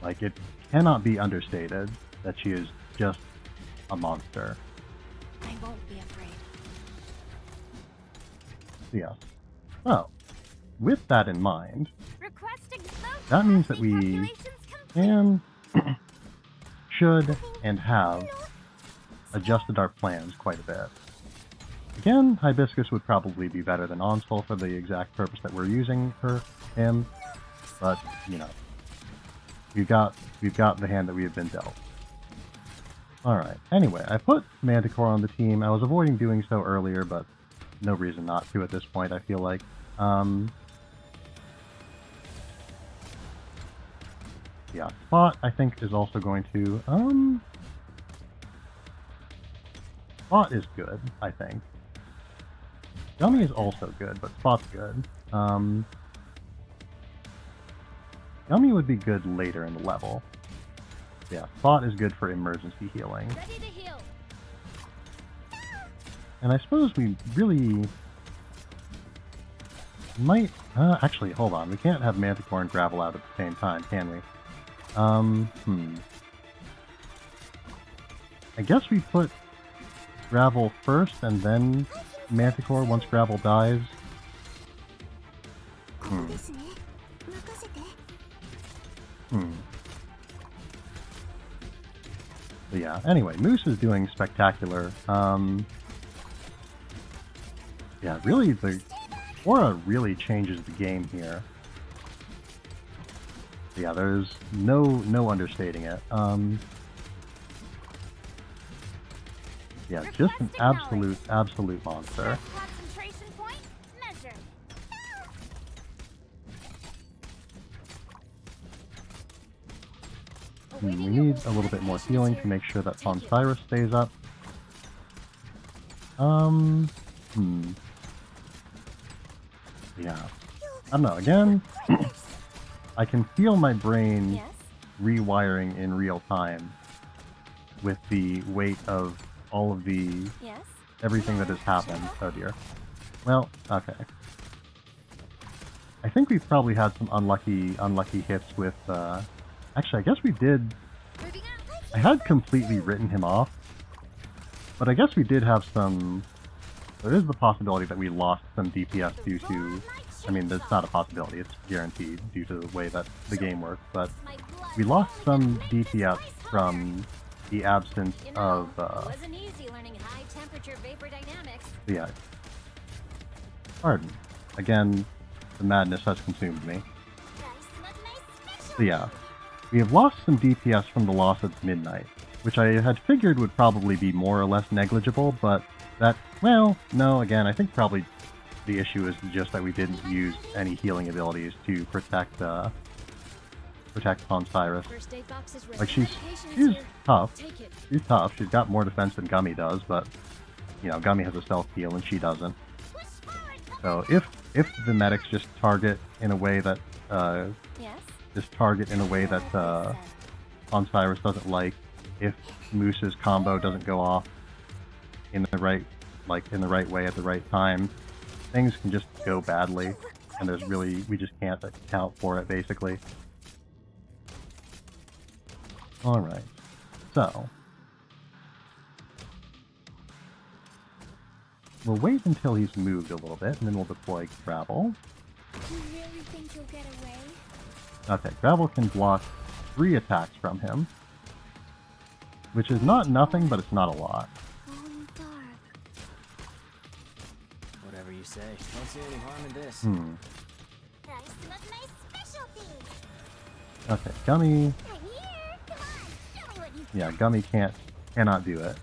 Like, it cannot be understated that she is just a monster. I won't be afraid. Yeah. Well, with that in mind, that means that we can, should, and have adjusted our plans quite a bit. Again, Hibiscus would probably be better than Onsol for the exact purpose that we're using him, but, you know, we've got the hand that we have been dealt. Alright, anyway, I put Manticore on the team. I was avoiding doing so earlier, but no reason not to at this point, I feel like. Yeah, Spot, I think, is also going to, Spot is good, I think. Gummy is also good, but Spot's good. Gummy would be good later in the level. Yeah, Spot is good for emergency healing. Ready to heal. And I suppose we really might... actually, hold on. We can't have Manticore and Gravel out at the same time, can we? I guess we put Gravel first and then Manticore once Gravel dies. But yeah, anyway, Moose is doing spectacular. Yeah, really, the Aura really changes the game here. Yeah, there's no understating it. Yeah, just an absolute monster. Concentration point measured. We need a little bit more healing to make sure that Cyrus stays up. Yeah. I don't know, again, I can feel my brain rewiring in real time with the weight of all of the... everything that has happened. Oh dear. Well, okay. I think we've probably had some unlucky hits with, actually, I guess we did... I had completely written him off, but I guess we did have some... There is the possibility that we lost some DPS due to... I mean, that's not a possibility, it's guaranteed due to the way that the game works, but we lost some DPS from the absence of, Wasn't easy learning high temperature vapor dynamics. yeah. Pardon. Again, the madness has consumed me. So yeah, we have lost some DPS from the loss of Midnight, which I had figured would probably be more or less negligible, but well, no, again, I think probably the issue is just that we didn't use any healing abilities to protect Cyrus. Like, she's tough. She's tough. She's got more defense than Gummy does, but, you know, Gummy has a self-heal and she doesn't. So if the medics just target in a way that, Cyrus doesn't like, if Moose's combo doesn't go off in the right way at the right time, things can just go badly, and we just can't account for it, basically. Alright, so we'll wait until he's moved a little bit, and then we'll deploy Gravel. You really think you'll get away? Okay, Gravel can block 3 attacks from him, which is not nothing, but it's not a lot. Whatever you say. Don't see any harm in this. Okay, Gummy. Yeah, Gummy cannot do it.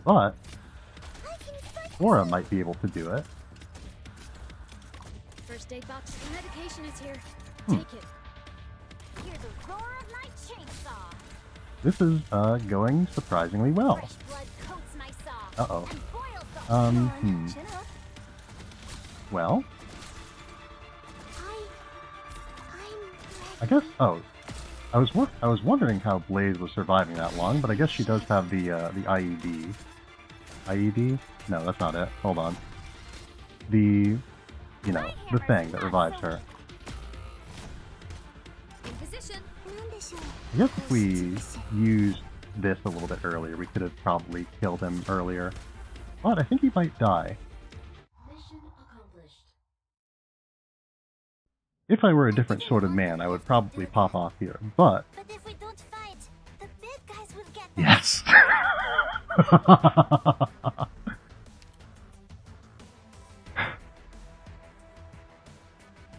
But Aura might be able to do it. First aid box for medication is here. Take it. Hear the roar of my chainsaw. This is going surprisingly well. Fresh blood coats my saw. Uh-oh. And boils the Well, I'm I guess. Oh, I was wondering how Blaze was surviving that long, but I guess she does have the IED. IED? No, that's not it. Hold on. The thing that revives her. in position. I guess if we used this a little bit earlier, we could have probably killed him earlier. But I think he might die. Mission accomplished. If I were a different sort of man, I would probably pop off here, but... But if we don't fight, the big guys will get Yes!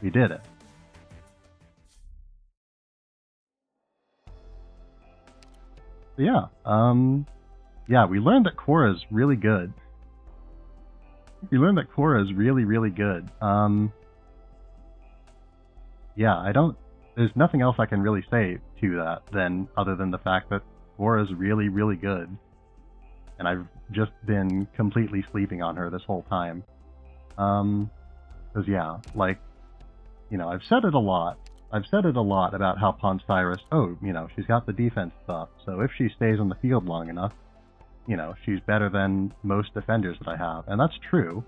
We did it. So yeah, we learned that Korra's really good. We learned that Korra is really, really good. Yeah, there's nothing else I can really say to that other than the fact that Korra is really, really good. And I've just been completely sleeping on her this whole time. 'Cause yeah, like, you know, I've said it a lot. I've said it a lot about how Cyrus, she's got the defense stuff, so if she stays on the field long enough, she's better than most defenders that I have. And that's true.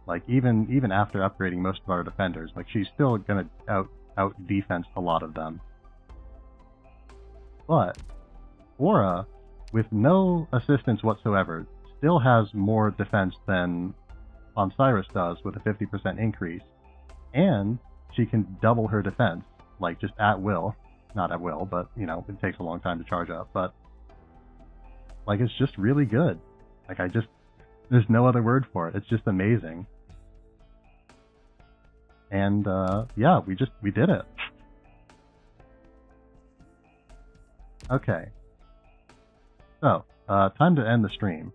Like, even after upgrading most of our defenders, like, she's still gonna out defense a lot of them. But Aura, with no assistance whatsoever, still has more defense than Cyrus does with a 50% increase. And she can double her defense, like, just at will. Not at will, but, it takes a long time to charge up. But, like, it's just really good. Like, there's no other word for it. It's just amazing. And, yeah, we did it. Okay. So, time to end the stream.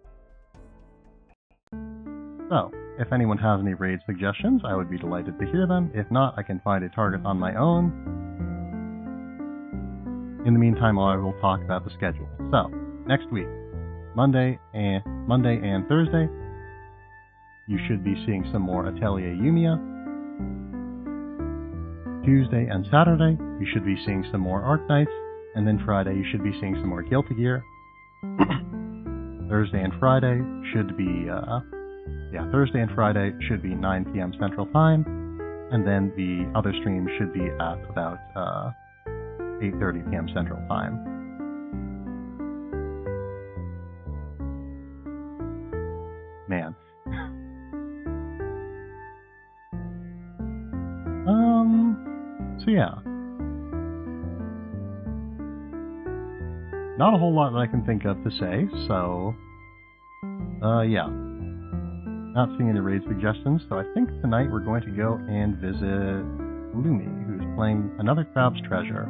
So, if anyone has any raid suggestions, I would be delighted to hear them. If not, I can find a target on my own. In the meantime, I will talk about the schedule. So, next week, Monday and Thursday, you should be seeing some more Atelier Yumiya. Tuesday and Saturday, you should be seeing some more Arknights. And then Friday, you should be seeing some more Guilty Gear. Thursday and Friday should be, Thursday and Friday should be 9 p.m. Central Time. And then the other stream should be at about 8:30 p.m. Central Time. Man. So yeah. Not a whole lot that I can think of to say, so yeah. Not seeing any raid suggestions, so I think tonight we're going to go and visit Lumi, who's playing another Crab's Treasure.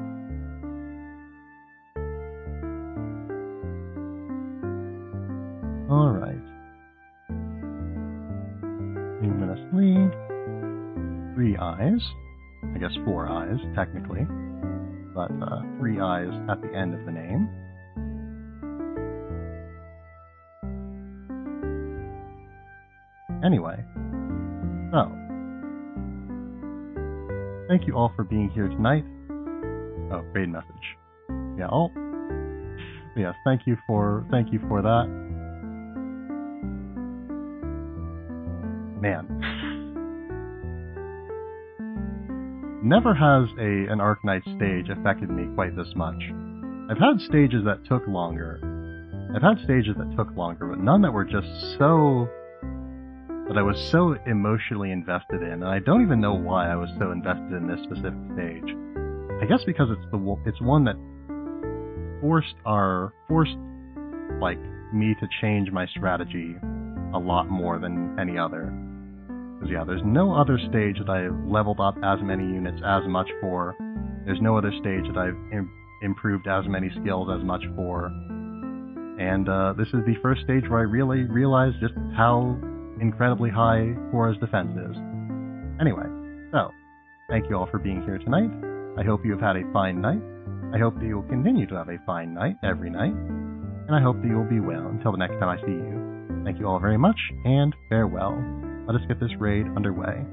Alright. Luminously. 3 eyes. I guess 4 eyes, technically. But 3 eyes at the end of the name. Anyway, so thank you all for being here tonight. Oh, raid message. Yeah, yes, thank you for that. Man. Never has an Arknights stage affected me quite this much. I've had stages that took longer. But none that were just so... that I was so emotionally invested in, and I don't even know why I was so invested in this specific stage. I guess because it's one that forced like me to change my strategy a lot more than any other. Because yeah, there's no other stage that I've leveled up as many units as much for. There's no other stage that I've improved as many skills as much for. And this is the first stage where I really realized just how incredibly high Cora's defense is. Anyway, so, thank you all for being here tonight. I hope you have had a fine night. I hope that you will continue to have a fine night every night. And I hope that you will be well until the next time I see you. Thank you all very much, and farewell. Let us get this raid underway.